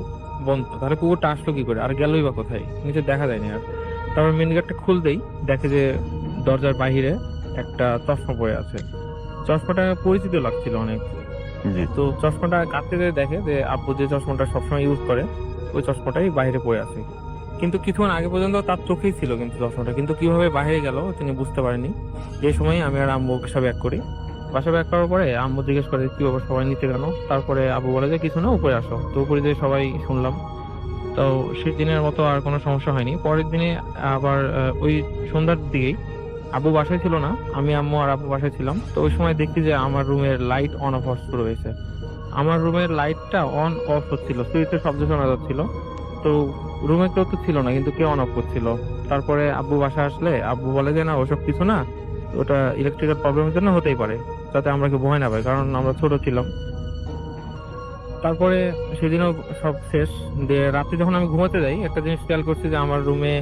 বন্ধ, তাহলে কুকুরটা আসলো কি করে আর গেলই বা কোথায়, নিচে দেখা যায়নি আর। তারপর মেন গেটটা খুলতেই দেখে যে দরজার বাহিরে একটা চশমা পড়ে আছে। চশমাটা পরিচিত লাগছিল অনেক। জি। তো চশমাটা কাটতে যেয়ে দেখে যে আব্বু যে চশমাটা সবসময় ইউজ করে ওই চশমাটাই বাইরে পড়ে আছে। কিন্তু কিছুক্ষণ আগে পর্যন্ত তার চোখেই ছিল কিন্তু চশমাটা, কিন্তু কিভাবে বাইরে গেল তিনি বুঝতে পারেনি। যে সময় আমি আর আম্মু বাসা ব্যাক করি, বাসা ব্যাক করার পরে আম্মু জিজ্ঞেস করে কি ব্যাপার সবাই নিচে কেন। তারপরে আব্বু বলে যে কিছু না, উপরে আসো। তো উপরে যে সবাই শুনলাম। তো সেই দিনের মতো আর কোনো সমস্যা হয়নি। পরের দিনে আবার ওই সন্ধ্যার দিকেই আব্বু বাসায় ছিল না, আমি আম্মু আর আব্বু বাসায় ছিলাম। তো ওই সময় দেখছি যে আমার রুমের লাইট অন অফ শুরু হয়েছে। আমার রুমের লাইটটা অন অফ হচ্ছিল, সুইচের শব্দ শোনা যাচ্ছিল। তো রুমে কেউ তো ছিল না, কিন্তু কেউ অন অফ করছিল। তারপরে আব্বু বাসা আসলে আব্বু বলে যে না ওসব কিছু না, ওটা ইলেকট্রিক্যাল প্রবলেমের জন্য হতেই পারে, যাতে আমরা কেউ ভয় না পাই, কারণ আমরা ছোট ছিলাম। তারপরে সেদিনও সব শেষ দিয়ে রাতে যখন আমি ঘুমাতে যাই একটা জিনিস খেয়াল করছি যে আমার রুমে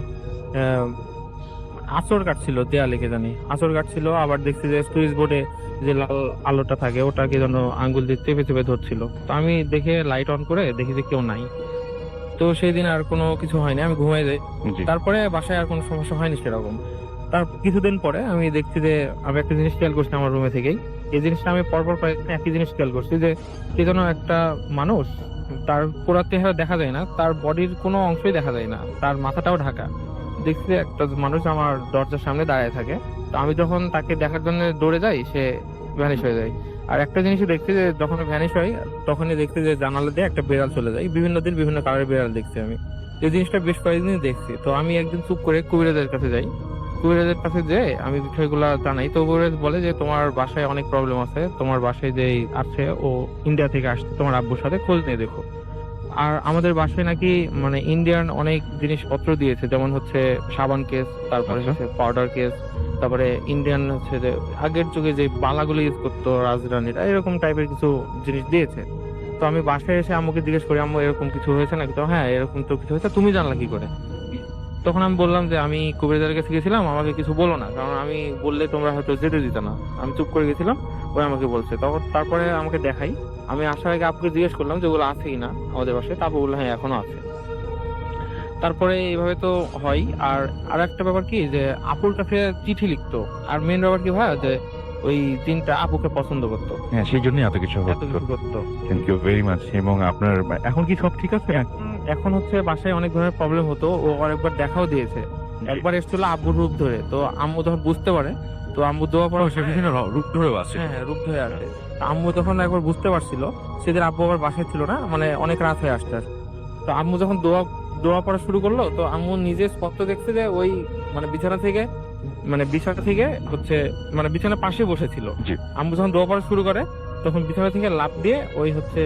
আঁচড় কাটছিল, দেয়ালে কে জানি আঁচড় কাটছিল। আবার দেখছি যে সুইচ বোর্ডে যে লাল আলোটা থাকে ওটাকে যেন আঙ্গুল দিয়ে চেপে চেপে ধরছিল। তো আমি দেখে লাইট অন করে দেখি যে কেউ নাই। তো সেই দিন আর কোনো কিছু হয়নি, আমি ঘুমিয়ে যাই। জি। তারপরে বাসায় আর কোনো সমস্যা হয়নি সেরকম। তার কিছুদিন পরে আমি দেখছি যে আমি একটা জিনিস খেয়াল করছি আমার রুমে থেকেই। এই জিনিসটা আমি পরপর কয়েকদিন একই জিনিস খেয়াল করছি যে কে যেন একটা মানুষ, তার পুরো চেহারা দেখা যায় না, তার বডির কোনো অংশই দেখা যায় না, তার মাথাটাও ঢাকা। দেখছি যে একটা মানুষ আমার দরজার সামনে দাঁড়িয়ে থাকে। তো আমি যখন তাকে দেখার জন্য দৌড়ে যাই সে ভ্যানিশ হয়ে যায়। আর একটা জিনিসই দেখছি যে যখন ভ্যানিশ হয় তখনই দেখছি যে জানালা দিয়ে একটা বিড়াল চলে যায়। বিভিন্ন দিন বিভিন্ন কালারের বিড়াল দেখছি আমি। এই জিনিসটা বেশ কয়েকদিন দেখছি। তো আমি একদিন চুপ করে কবিরাজের কাছে যাই। কবিরাজের কাছে যেয়ে আমি বিষয়গুলো জানাই। তো কবিরাজ বলে যে তোমার বাসায় অনেক প্রবলেম আছে, তোমার বাসায় যে আছে ও ইন্ডিয়া থেকে আসছে, তোমার আব্বুর সাথে খোঁজ নিয়ে দেখো। আর আমাদের বাসায় নাকি মানে ইন্ডিয়ান অনেক জিনিসপত্র দিয়েছে, যেমন হচ্ছে সাবান কেস, তারপরে আচ্ছা। হচ্ছে পাউডার কেস, তারপরে ইন্ডিয়ান হচ্ছে যে আগের যুগে যে বালাগুলো ইউজ করতো রাজরানীরা, এরকম টাইপের কিছু জিনিস দিয়েছে। তো আমি বাসায় এসে আম্মুকে জিজ্ঞেস করি আম্মু এরকম কিছু হয়েছে নাকি। তো হ্যাঁ এরকম তো কিছু হয়েছে, তুমি জানলা কি করে? তখন আমি বললাম যে আমি কবিরাজের কাছে গেছিলাম, আমাকে কিছু বলো না, কারণ আমি বললে তোমরা হয়তো যেতে দিতে না। আমি চুপ করে গেছিলাম, ওই আমাকে বলছে। তখন তারপরে আমাকে দেখাই, আমি আসার আগে আপুকে জিজ্ঞেস করলাম যে ওগুলো আছেই না আমাদের বাসায়। তারপর বললো হ্যাঁ এখনো আছে। তারপরে এইভাবে তো হয়। আর একটা ব্যাপার কি যে আপুর কাছে চিঠি লিখতো। আর মেন ব্যাপার কি ভাই যে ওই দিনটা আপুকে পছন্দ করতো, হ্যাঁ, সেই জন্যই এত কিছু এত কিছু করতো। Thank you very much. এবং আপনার এখন কি সব ঠিক আছে? এখন হচ্ছে বাসায় অনেক ধরনের প্রবলেম হতো, ও অনেকবার দেখাও দিয়েছে। একবার এসেছিল আব্বুর রূপ ধরে, তো আম্মু যখন বুঝতে পারে, তো আম্মু দোয়া পড়া সে বিভিন্ন রূপ ধরেও আছে। হ্যাঁ হ্যাঁ রূপ ধরে আসে। তো আম্মু যখন একবার বুঝতে পারছিল, সেদিন আব্বু আবার বাসায় ছিল না, মানে অনেক রাত হয়ে আসতে। তো আম্মু যখন দোয়া পড়া শুরু করলো, তো আম্মু নিজে স্পষ্ট দেখছে যে ওই মানে বিছানা থেকে হচ্ছে মানে বিছানার পাশে বসেছিল। জি। আম্মু যখন দোয়া পড়া শুরু করে তখন বিছানা থেকে লাফ দিয়ে ওই হচ্ছে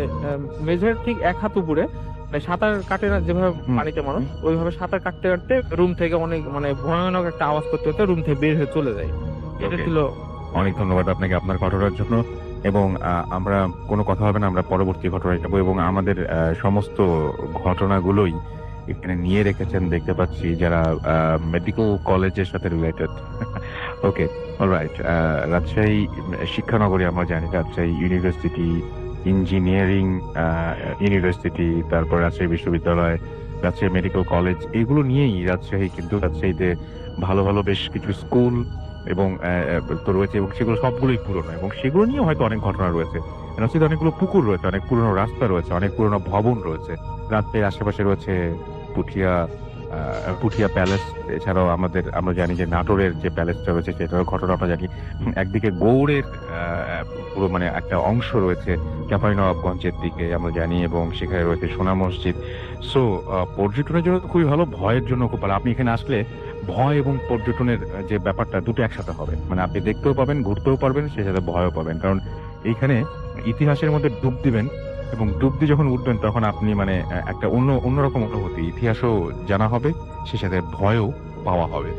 মেঝের ঠিক এক হাত উপরে, মানে সাঁতার কাটে না যেভাবে পানিতে মানুষ, ওইভাবে সাঁতার কাটতে কাটতে রুম থেকে অনেক মানে ভয়ানক একটা আওয়াজ করতে করতে রুম থেকে বের হয়ে চলে যায়। এটা Okay. ছিল। অনেক ধন্যবাদ আপনাকে আপনার ঘটনার জন্য। এবং আমরা কোনো কথা হবে না, আমরা পরবর্তী ঘটনায় যাবো। এবং আমাদের সমস্ত ঘটনাগুলোই এখানে নিয়ে রেখেছেন দেখতে পাচ্ছি, যারা মেডিকেল কলেজের সাথে রিলেটেড। ওকে, অলরাইট। রাজশাহী শিক্ষানগরী আমরা জানি, রাজশাহী ইউনিভার্সিটি, ইঞ্জিনিয়ারিং ইউনিভার্সিটি, তারপর রাজশাহী বিশ্ববিদ্যালয়, রাজশাহী মেডিকেল কলেজ, এগুলো নিয়েই রাজশাহী, কিন্তু রাজশাহীতে ভালো ভালো বেশ কিছু স্কুল এবং তো রয়েছে, এবং সেগুলো সবগুলোই পুরনো, এবং সেগুলো নিয়ে হয়তো অনেক ঘটনা রয়েছে। রাজশাহীতে অনেকগুলো পুকুর রয়েছে, অনেক পুরনো রাস্তা রয়েছে, অনেক পুরনো ভবন রয়েছে। রাজশাহীর আশেপাশে রয়েছে পুঠিয়া প্যালেস। এছাড়াও আমরা জানি যে নাটোরের যে প্যালেসটা রয়েছে সেটার ঘটনা আমরা জানি। একদিকে গৌড়ের পুরো মানে একটা অংশ রয়েছে চাঁপাইনবাবগঞ্জের দিকে আমরা জানি, এবং সেখানে রয়েছে সোনা মসজিদ। সো পর্যটনের জন্য তো খুবই ভালো, ভয়ের জন্য খুব ভালো। আপনি এখানে আসলে ভয় এবং পর্যটনের যে ব্যাপারটা দুটো একসাথে হবে, মানে আপনি দেখতেও পাবেন, ঘুরতেও পারবেন, সেই সাথে ভয়ও পাবেন। কারণ এইখানে ইতিহাসের মধ্যে ডুব দিবেন, এবং ডুব দিয়ে যখন উঠবেন তখন আপনি মানে একটা অন্যরকম অনুভূতি, ইতিহাসও জানা হবে, সেই সাথে ভয়ও পাওয়া হবে।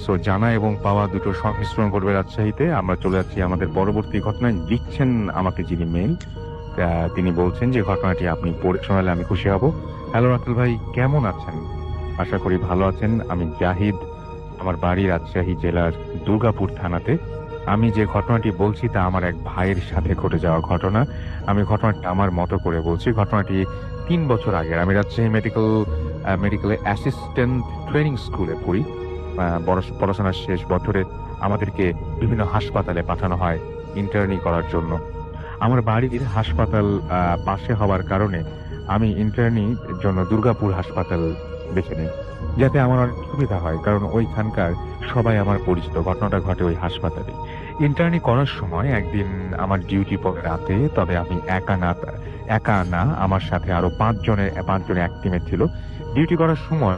সো জানা এবং পাওয়া দুটো সংমিশ্রণ করবে রাজশাহীতে। আমরা চলে যাচ্ছি আমাদের পরবর্তী ঘটনায়। লিখছেন আমাকে যিনি মেইল, তিনি বলছেন যে ঘটনাটি আপনি পড়ে শোনালে আমি খুশি হব। হ্যালো রাতুল ভাই, কেমন আছেন? আশা করি ভালো আছেন। আমি জাহিদ, আমার বাড়ি রাজশাহী জেলার দুর্গাপুর থানাতে। আমি যে ঘটনাটি বলছি তা আমার এক ভাইয়ের সাথে ঘটে যাওয়া ঘটনা। আমি ঘটনাটি আমার মতো করে বলছি। ঘটনাটি 3 বছর আগের। আমি রাজশাহী মেডিকেল অ্যাসিস্ট্যান্ট ট্রেনিং স্কুলে পড়ি। পড়াশোনার শেষ বছরে আমাদেরকে বিভিন্ন হাসপাতালে পাঠানো হয় ইন্টার্নি করার জন্য। আমার বাড়ির হাসপাতাল পাশে হওয়ার কারণে আমি ইন্টার্নির জন্য দুর্গাপুর হাসপাতাল বেছে নিই, যাতে আমার অনেক সুবিধা হয়, কারণ ওইখানকার সবাই আমার পরিচিত। ঘটনাটা ঘটে ওই হাসপাতালে। ইন্টার্নি করার সময় একদিন আমার ডিউটি পড়ে রাতে, তবে আমি একা না, আমার সাথে আরো 5 জনের এক টিমে ছিল। ডিউটি করার সময়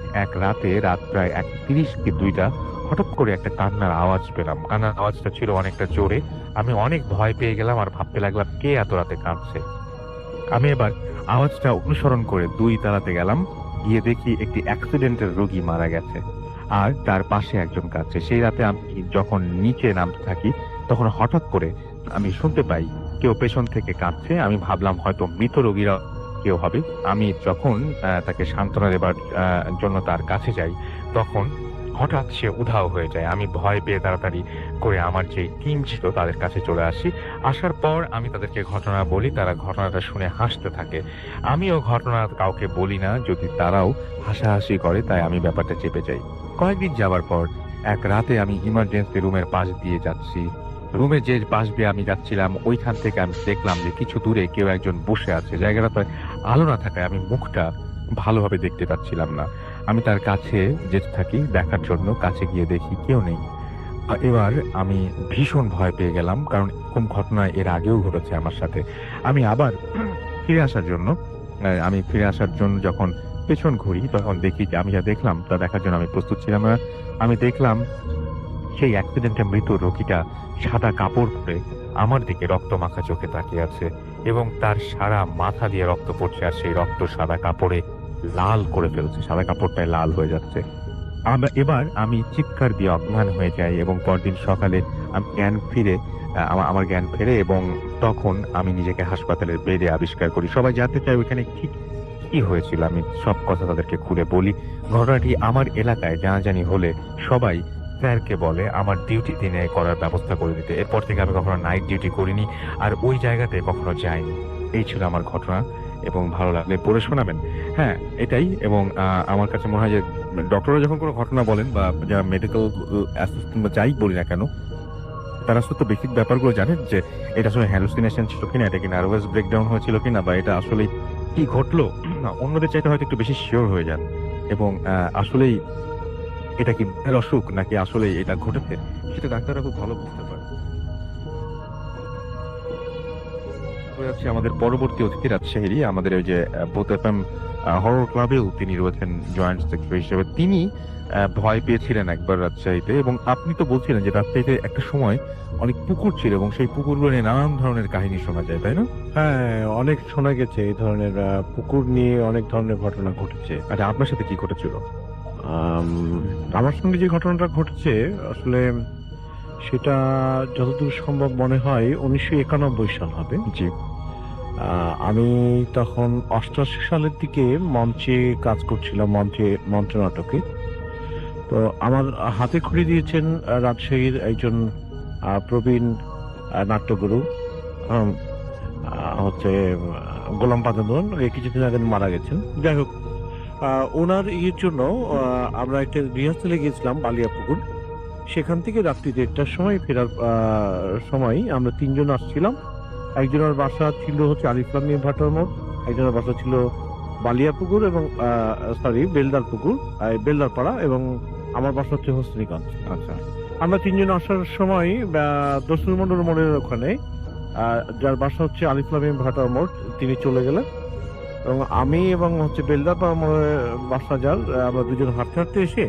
রাত প্রায় 1:30 কি 2টা হঠাৎ করে একটা কান্নার আওয়াজ পেলাম। কান্নার আওয়াজটা ছিল অনেকটা জোরে। আমি অনেক ভয় পেয়ে গেলাম আর ভাবতে লাগলাম কে এত রাতে কাঁদছে। আমি এবার আওয়াজটা অনুসরণ করে 2 তালাতে গেলাম। গিয়ে দেখি একটি অ্যাক্সিডেন্টের রোগী মারা গেছে আর তার পাশে একজন কাঁদছে। সেই রাতে আমি যখন নিচে নামতে থাকি তখন হঠাৎ করে আমি শুনতে পাই কেউ পেছন থেকে কাঁদছে। আমি ভাবলাম হয়তো মৃত রোগীরা কেউ হবে। আমি যখন তাকে সান্ত্বনা দেবার জন্য তার কাছে যাই, তখন হঠাৎ সে উধাও হয়ে যায়। আমি ভয় পেয়ে তাড়াতাড়ি করে আমার যে টিম ছিল তাদের কাছে চলে আসি। আসার পর আমি তাদেরকে ঘটনা বলি। তারা ঘটনাটা শুনে হাসতে থাকে। আমিও ঘটনা কাউকে বলি না, যদি তারাও হাসাহাসি করে, তাই আমি ব্যাপারটা চেপে যাই। কয়েকদিন যাবার পর এক রাতে আমি ইমার্জেন্সি রুমের পাশ দিয়ে যাচ্ছি। রুমে যে পাশ দিয়ে আমি যাচ্ছিলাম ওইখান থেকে আমি দেখলাম যে কিছু দূরে কেউ একজন বসে আছে। জায়গাটাতে আলো না থাকায় আমি মুখটা ভালোভাবে দেখতে পাচ্ছিলাম না। আমি তার কাছে যেতে থাকি দেখার জন্য। কাছে গিয়ে দেখি কেউ নেই। এবার আমি ভীষণ ভয় পেয়ে গেলাম, কারণ এরকম ঘটনা এর আগেও ঘটেছে আমার সাথে। আমি আবার ফিরে আসার জন্য যখন পেছন ঘুরি তখন দেখি যে আমি যা দেখলাম তা দেখার জন্য আমি প্রস্তুত ছিলাম না। আমি দেখলাম সেই অ্যাক্সিডেন্টে মৃত রোগীটা সাদা কাপড় পরে আমার দিকে রক্ত মাখা চোখে তাকিয়ে আছে এবং তার সারা মাথা দিয়ে রক্ত পড়ছে, আর সেই রক্ত সাদা কাপড়ে লাল করে ফেলছে, সাদা কাপড়টায় লাল হয়ে যাচ্ছে। এবার আমি চিৎকার দিয়ে অজ্ঞান হয়ে যাই এবং পরদিন সকালে আমি আমার জ্ঞান ফেরে এবং তখন আমি নিজেকে হাসপাতালের বেডে আবিষ্কার করি। সবাই জানতে চায় ওইখানে ঠিক কি হয়েছিল। আমি সব কথা তাদেরকে খুলে বলি। ঘটনাটি আমার এলাকায় জানাজানি হলে সবাই স্যারকে বলে আমার ডিউটি দিনে করার ব্যবস্থা করে দিতে। এরপর থেকে আমি কখনো নাইট ডিউটি করিনি আর ওই জায়গাতে কখনো যাইনি। এই ছিল আমার ঘটনা এবং ভালো লাগলে পড়ে শোনাবেন। হ্যাঁ, এটাই। এবং আমার কাছে মনে হয় যে ডক্টররা যখন কোনো ঘটনা বলেন বা যারা মেডিকেল অ্যাসিস্ট্যান্ট বা যাই বলি না কেন, তারা তো বেসিক ব্যাপারগুলো জানেন যে এটা আসলে হ্যালুসিনেশন ছিল কিনা, এটা কি নার্ভাস ব্রেকডাউন হয়েছিল কিনা, বা এটা আসলে কি ঘটলো। অন্যদের চাইতে হয়তো একটু বেশি শিওর হয়ে যান এবং আসলেই এটা কি অসুখ নাকি আসলে এটা ঘটেছে সেটা ডাক্তাররা খুব ভালো বুঝতে পারে। আমাদের পরবর্তী অতিথি রাজশাহী আমাদের ওই যে বোথ এফএম হরর ক্লাবেও তিনি রয়েছেন জয়েন্ট সেক্রেটারি হিসেবে। তিনি ভয় পেয়েছিলেন একবার রাজশাহীতে, এবং আপনি তো বলছিলেন যে রাজশাহীতে একটা সময় অনেক পুকুর ছিল এবং সেই পুকুরগুলো নিয়ে নানান ধরনের কাহিনী শোনা যায়, তাই না? হ্যাঁ, অনেক শোনা গেছে এই ধরনের পুকুর নিয়ে অনেক ধরনের ঘটনা ঘটেছে। আচ্ছা, আপনার সাথে কি ঘটেছিল? আমার সঙ্গে যে ঘটনাটা ঘটেছে আসলে সেটা যতদূর সম্ভব মনে হয় 1991 সাল হবে। জি। আমি তখন 88 সালের দিকে মঞ্চে কাজ করছিলাম, মঞ্চনাটকে। তো আমার হাতে খড়ি দিয়েছেন রাজশাহীর একজন প্রবীণ নাট্যগুরু, হচ্ছে গোলাম পাদন, কিছুদিন আগে মারা গেছেন। যাই হোক, ওনার ইয়ের জন্য আমরা একটা রিহার্সালে গিয়েছিলাম বালিয়াপুকুর। সেখান থেকে রাত্রি 1টার সময় ফেরার সময় আমরা 3 জন আসছিলাম। একজনের বাসা ছিল হচ্ছে আলিফলামি ভাটার মোড়, একজনের বাসা ছিল বালিয়াপুকুর এবং বেলদারপাড়া, এবং আমার বাসা হচ্ছে হোসনিগঞ্জ। আচ্ছা, আমরা 3 জন আসার সময় দস্তুর মন্ডল মোড়ের ওখানে যার বাসা হচ্ছে আলিফলামি ভাটার মোড়, তিনি চলে গেলেন এবং আমি এবং হচ্ছে বেলদারপাড়া মোড়ের বাসা যার, আমরা দুজন হাঁটতে হাঁটতে এসে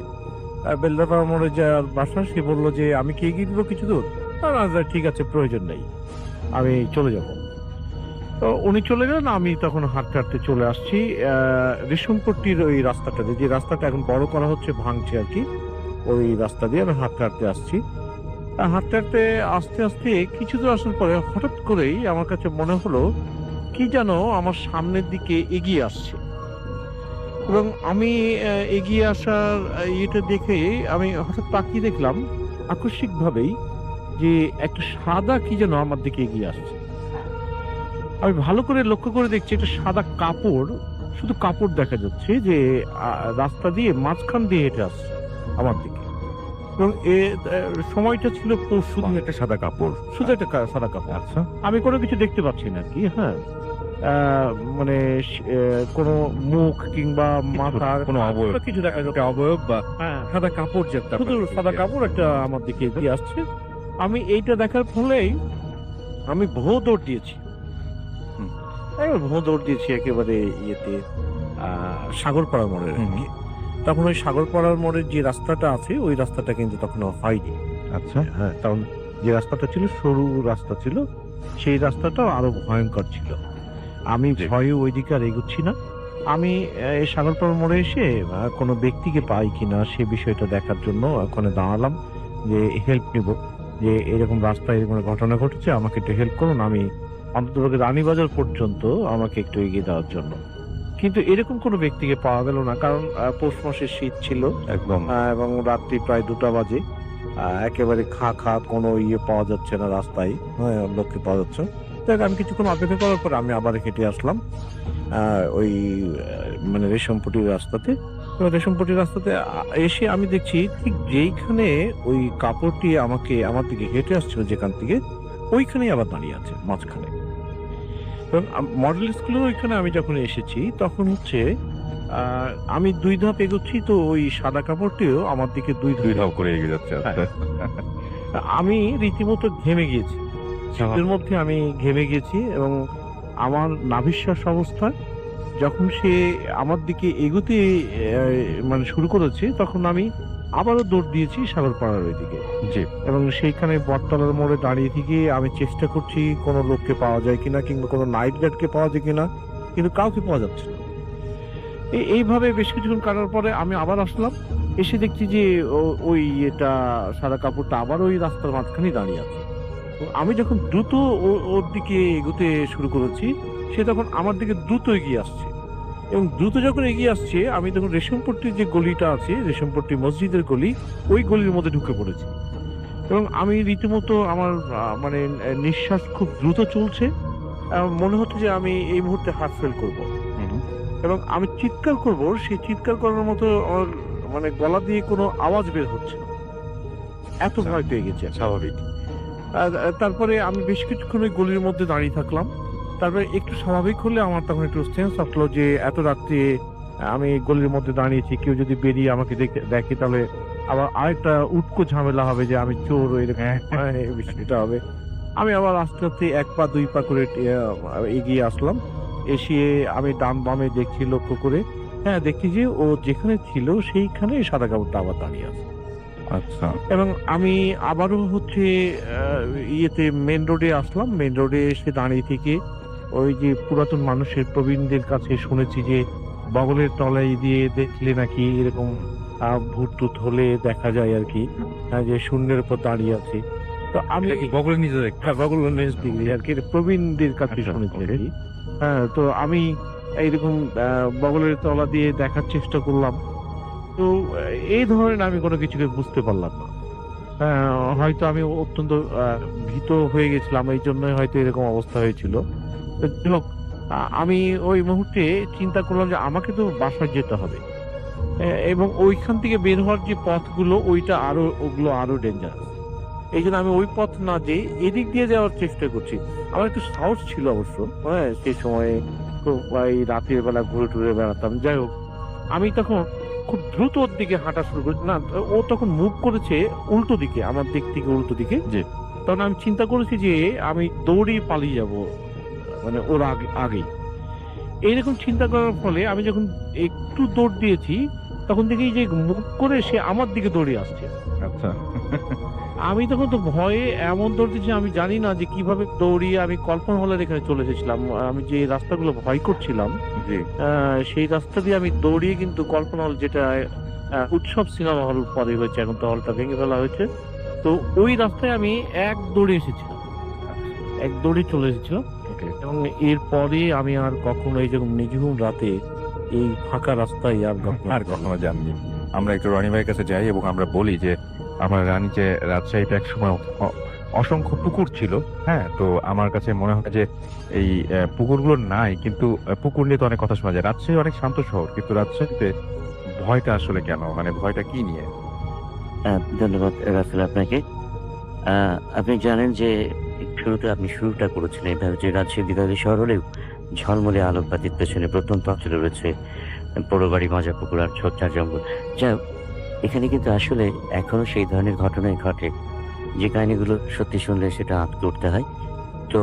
বেলদারপাড়া মোড়ে যার বাসা, সে বললো যে আমি কি এগিয়ে দিব কিছু দূর। ঠিক আছে, প্রয়োজন নেই, আমি চলে যাব। তো উনি চলে গেলেন, আমি তখন হাঁটতে হাঁটতে চলে আসছি রেশমপট্টির ওই রাস্তাটাতে, যে রাস্তাটা এখন বড় করা হচ্ছে, ভাঙছে আর কি। ওই রাস্তা দিয়ে আমি হাঁটতে হাঁটতে আসছি। হাঁটতে হাঁটতে আস্তে আস্তে কিছু দূর আসার পরে হঠাৎ করেই আমার কাছে মনে হলো কি যেন আমার সামনের দিকে এগিয়ে আসছে। এবং আমি এগিয়ে আসার ইয়েটা দেখে আমি হঠাৎ তাকিয়ে দেখলাম আকস্মিকভাবেই যে একটা সাদা কি যেন আমার দিকে এগিয়ে আসছে। আমি ভালো করে লক্ষ্য করে দেখছি একটা সাদা কাপড়, শুধু কাপড় দেখা যাচ্ছে যে রাস্তা দিয়ে মাঝখান দিয়ে হেঁটে আসছে আমার দিকে। এবং সময়টা ছিল পরশু দিন। একটা সাদা কাপড়, শুধু একটা সাদা কাপড়। আচ্ছা, আমি কোনো কিছু দেখতে পাচ্ছি না কি, হ্যাঁ, মানে কোনো মুখ কিংবা মাথার কোনো অবয়ব, কোনো কিছু দেখা যাচ্ছে, অবয়ব বা হ্যাঁ, সাদা কাপড় যেটা শুধু সাদা কাপড় একটা আমার দিকে এগিয়ে আসছে। আমি এইটা দেখার ফলেই আমি ভো দৌড় দিয়েছি। ভো দৌড় দিয়েছি একেবারে ইয়েতে সাগরপাড়া মোড়ের আর কি। তখন ওই সাগরপাড়ার মোড়ের যে রাস্তাটা আছে ওই রাস্তাটা কিন্তু তখন হয়নি। আচ্ছা, হ্যাঁ, কারণ যে রাস্তাটা ছিল সরু রাস্তা ছিল, সেই রাস্তাটাও আরো ভয়ঙ্কর ছিল। আমি ভয়ে ওইদিকে আর এগোচ্ছি না। আমি এই সাগরপাড়া মোড়ে এসে কোনো ব্যক্তিকে পাই কিনা সে বিষয়টা দেখার জন্য ওখানে দাঁড়ালাম, যে হেল্প নেব, যে এরকম রাস্তায় এরকম ঘটনা ঘটেছে, আমাকে একটু হেল্প করুন, আমি অন্ততপক্ষে রানীবাজার পর্যন্ত আমাকে একটু এগিয়ে দেওয়ার জন্য। কিন্তু এরকম কোনো ব্যক্তিকে পাওয়া গেল না, কারণ পৌষ মাসের শীত ছিল একদম। এবং রাত্রি প্রায় 2টা বাজে। একেবারে খা কোনো ইয়ে পাওয়া যাচ্ছে না রাস্তায়, হ্যাঁ, লোককে পাওয়া যাচ্ছে। দেখ, আমি কিছুক্ষণ অপেক্ষা করার পর আমি আবার হেঁটে আসলাম ওই মানে রেশমপটির রাস্তাতে। এবার রেশমপটির রাস্তাতে এসে আমি দেখছি ঠিক যেইখানে ওই কাপড়টি আমার দিকে হেঁটে আসছিল যেখান থেকে, ওইখানেই আবার দাঁড়িয়ে আছে মাঝখানে। এবং মডেল স্কুলের ওইখানে আমি যখন এসেছি তখন হচ্ছে আমি 2 ধাপ এগোচ্ছি, তো ওই সাদা কাপড়টিও আমার দিকে 2 ধাপ করে এগিয়ে যাচ্ছে। আমি রীতিমতো ঘেমে গিয়েছি, শীতের মধ্যে আমি ঘেমে গেছি। এবং আমার নাভিশ্বাস অবস্থায় যখন সে আমার দিকে এগোতে মানে শুরু করেছে, তখন আমি আবারও দৌড় দিয়েছি সাগরপাড়ার ওইদিকে। জি। এবং সেইখানে বটতলার মোড়ে দাঁড়িয়ে থেকে আমি চেষ্টা করছি কোনো লোককে পাওয়া যায় কিনা, কিংবা কোনো নাইট গার্ডকে পাওয়া যায় কিনা, কিন্তু কাউকে পাওয়া যাচ্ছে না। এইভাবে বেশ কিছুক্ষণ কাটার পরে আমি আবার আসলাম, এসে দেখছি যে ওই এটা সাদা কাপড়টা আবার ওই রাস্তার মাঝখানেই দাঁড়িয়ে আছে। তো আমি যখন দ্রুত ওর দিকে এগোতে শুরু করেছি, সে তখন আমার দিকে দ্রুত এগিয়ে আসছে। এবং দ্রুত যখন এগিয়ে আসছে, আমি তখন রেশমপট্টির যে গলিটা আছে, রেশমপট্টি মসজিদের গলি, ওই গলির মধ্যে ঢুকে পড়েছি। এবং আমি রীতিমতো আমার মানে নিঃশ্বাস খুব দ্রুত চলছে, মনে হচ্ছে যে আমি এই মুহূর্তে হার্ট ফেল করবো। এবং আমি চিৎকার করব, সেই চিৎকার করার মতো আমার মানে গলা দিয়ে কোনো আওয়াজ বের হচ্ছে না, এত ভয় পেয়ে গেছে। স্বাভাবিক। তারপরে আমি বেশ কিছুক্ষণ ওই গলির মধ্যে দাঁড়িয়ে থাকলাম। তারপরে একটু স্বাভাবিক হলে আমার তখন একটু সেন্স আসলো যে এত রাত্রে আমি গলির মধ্যে দাঁড়িয়েছি, কেউ যদি বেরিয়ে আমাকে দেখে তাহলে আবার আরেকটা উটকো ঝামেলা হবে যে আমি চোর, এরকম বিষয়টা হবে। আমি আবার আস্তে আস্তে 1 পা 2 পা করে এগিয়ে আসলাম। এসে আমি ডান বামে দেখছি, লক্ষ্য করে, হ্যাঁ, দেখছি যে ও যেখানে ছিল সেইখানে সাদা কাপড়টা আবার দাঁড়িয়ে আছে। আচ্ছা, এবং আমি আবারও হচ্ছে ইয়েতে মেন রোডে আসলাম। মেন রোডে এসে দাঁড়িয়ে থেকে ওই যে পুরাতন মানুষের প্রবীণদের কাছে শুনেছি যে বগলের তলায় দিয়ে দেখলে নাকি এরকম ভূত টুত হলে দেখা যায় আর কি, যে শূন্যের উপর দাঁড়িয়ে আছে। তো আমি বগলের নিচে বগলের নিচ দিকে আর কি প্রবীণদের কাছে শুনেছি আর কি। হ্যাঁ, তো আমি এইরকম বগলের তলা দিয়ে দেখার চেষ্টা করলাম। তো এই ধরনের আমি কোনো কিছুকে বুঝতে পারলাম না। হয়তো আমি অত্যন্ত ভীত হয়ে গেছিলাম, এই জন্যই হয়তো এরকম অবস্থা হয়েছিল। আমি ওই মুহূর্তে চিন্তা করলাম যে আমাকে তো বাসায় যেতে হবে, এবং ওইখান থেকে বের হওয়ার যে পথগুলো ওগুলো আরো ডেঞ্জারাস। এই জন্য আমি ওই পথ না যেয়ে এদিক দিয়ে যাওয়ার চেষ্টা করছি। আমার একটু সাহস ছিল অবশ্য, হ্যাঁ, সেই সময়ে এই রাতের বেলা ঘুরে টুরে বেড়াতাম। যাই হোক, আমি তখন খুব দ্রুত ওর দিকে হাঁটা শুরু করেছি। না, ও তখন মুভ করেছে উল্টো দিকে, আমার দিক থেকে উল্টো দিকে। তখন আমি চিন্তা করেছি যে আমি দৌড়িয়ে পালিয়ে যাব, মানে ওর আগেই। এইরকম চিন্তা করার ফলে আমি যখন একটু দৌড় দিয়েছি, তখন দেখি যে মুভ করে সে আমার দিকে দৌড়িয়ে আসছে। আচ্ছা। আমি তখন তো ভয়ে এমন দৌড়তেছি, আমি জানি না যে কিভাবে দৌড়িয়ে আমি কল্পনা হলের এখানে চলে এসেছিলাম। আমি যে রাস্তাগুলো ভয় করছিলাম, সেই রাস্তা দিয়ে আমি দৌড়িয়ে কিন্তু কল্পনা হল, যেটা উৎসব সিনেমা হল পরে হয়েছে, এখন তো হলটা ভেঙে ফেলা হয়েছে, তো ওই রাস্তায় আমি এক দৌড়ে এসেছিলাম, এক দৌড়ে চলে এসেছিলাম। এবং এরপরে আমি আর কখনো এই যখন নিঝুম রাতে এই ফাঁকা রাস্তায় আর কখনো যাননি। আমরা একটু রনি ভাইয়ের কাছে যাই এবং আমরা বলি যে আমার রানী যে রাজশাহীতে এক সময় অসংখ্য পুকুর ছিল। হ্যাঁ, তো আমার কাছে মনে হয় যে এই পুকুরগুলো নাই, কিন্তু পুকুর নিয়ে তো অনেক কথা শোনা যায়। রাজশাহী অনেক শান্ত শহর, কিন্তু রাজশাহীতে ভয়টা আসলে কেন, মানে ভয়টা কি নিয়ে? ধন্যবাদ রাসেল আপনাকে। আপনি জানেন যে শুরুতে আপনি শুরুটা করেছিলেন এভাবে যে রাজশাহী বিভাগীয় শহর হলেও ঝলমলে আলোকবাতির পেছনে প্রথম পাঁচলে রয়েছে বড়বাড়ি, মজাপুকুর আর ছোট্টার জঙ্গল। যাই হোক, এখানে কিন্তু আসলে এখনো সেই ধরনের ঘটনাই ঘটে, যে কাহিনীগুলো সত্যি শুনলে সেটা আঁতকে উঠতে হয়। তো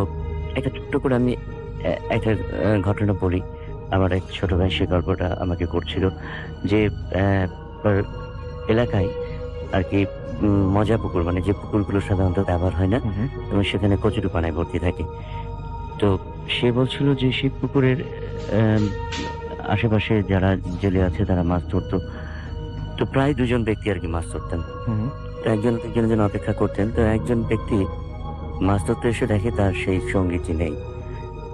একটা ছোট্ট করে আমি একটা ঘটনা বলি। আমার এক ছোট ভাই সে গল্পটা আমাকে করছিল যে তার এলাকায় আর কি মজা পুকুর, মানে যে পুকুরগুলো সাধারণত ব্যবহার হয় না এবং সেখানে কচুরিপানায় ভর্তি থাকে। তো সে বলছিল যে সেই পুকুরের আশেপাশে যারা জেলে আছে তারা মাছ ধরতো। তো প্রায় দুজন ব্যক্তি আর কি মাছ ধরতেন। তো একজন একজনের জন্য অপেক্ষা করতেন। তো একজন ব্যক্তি মাছ ধরতে এসে দেখে তার সেই সঙ্গীটি নেই।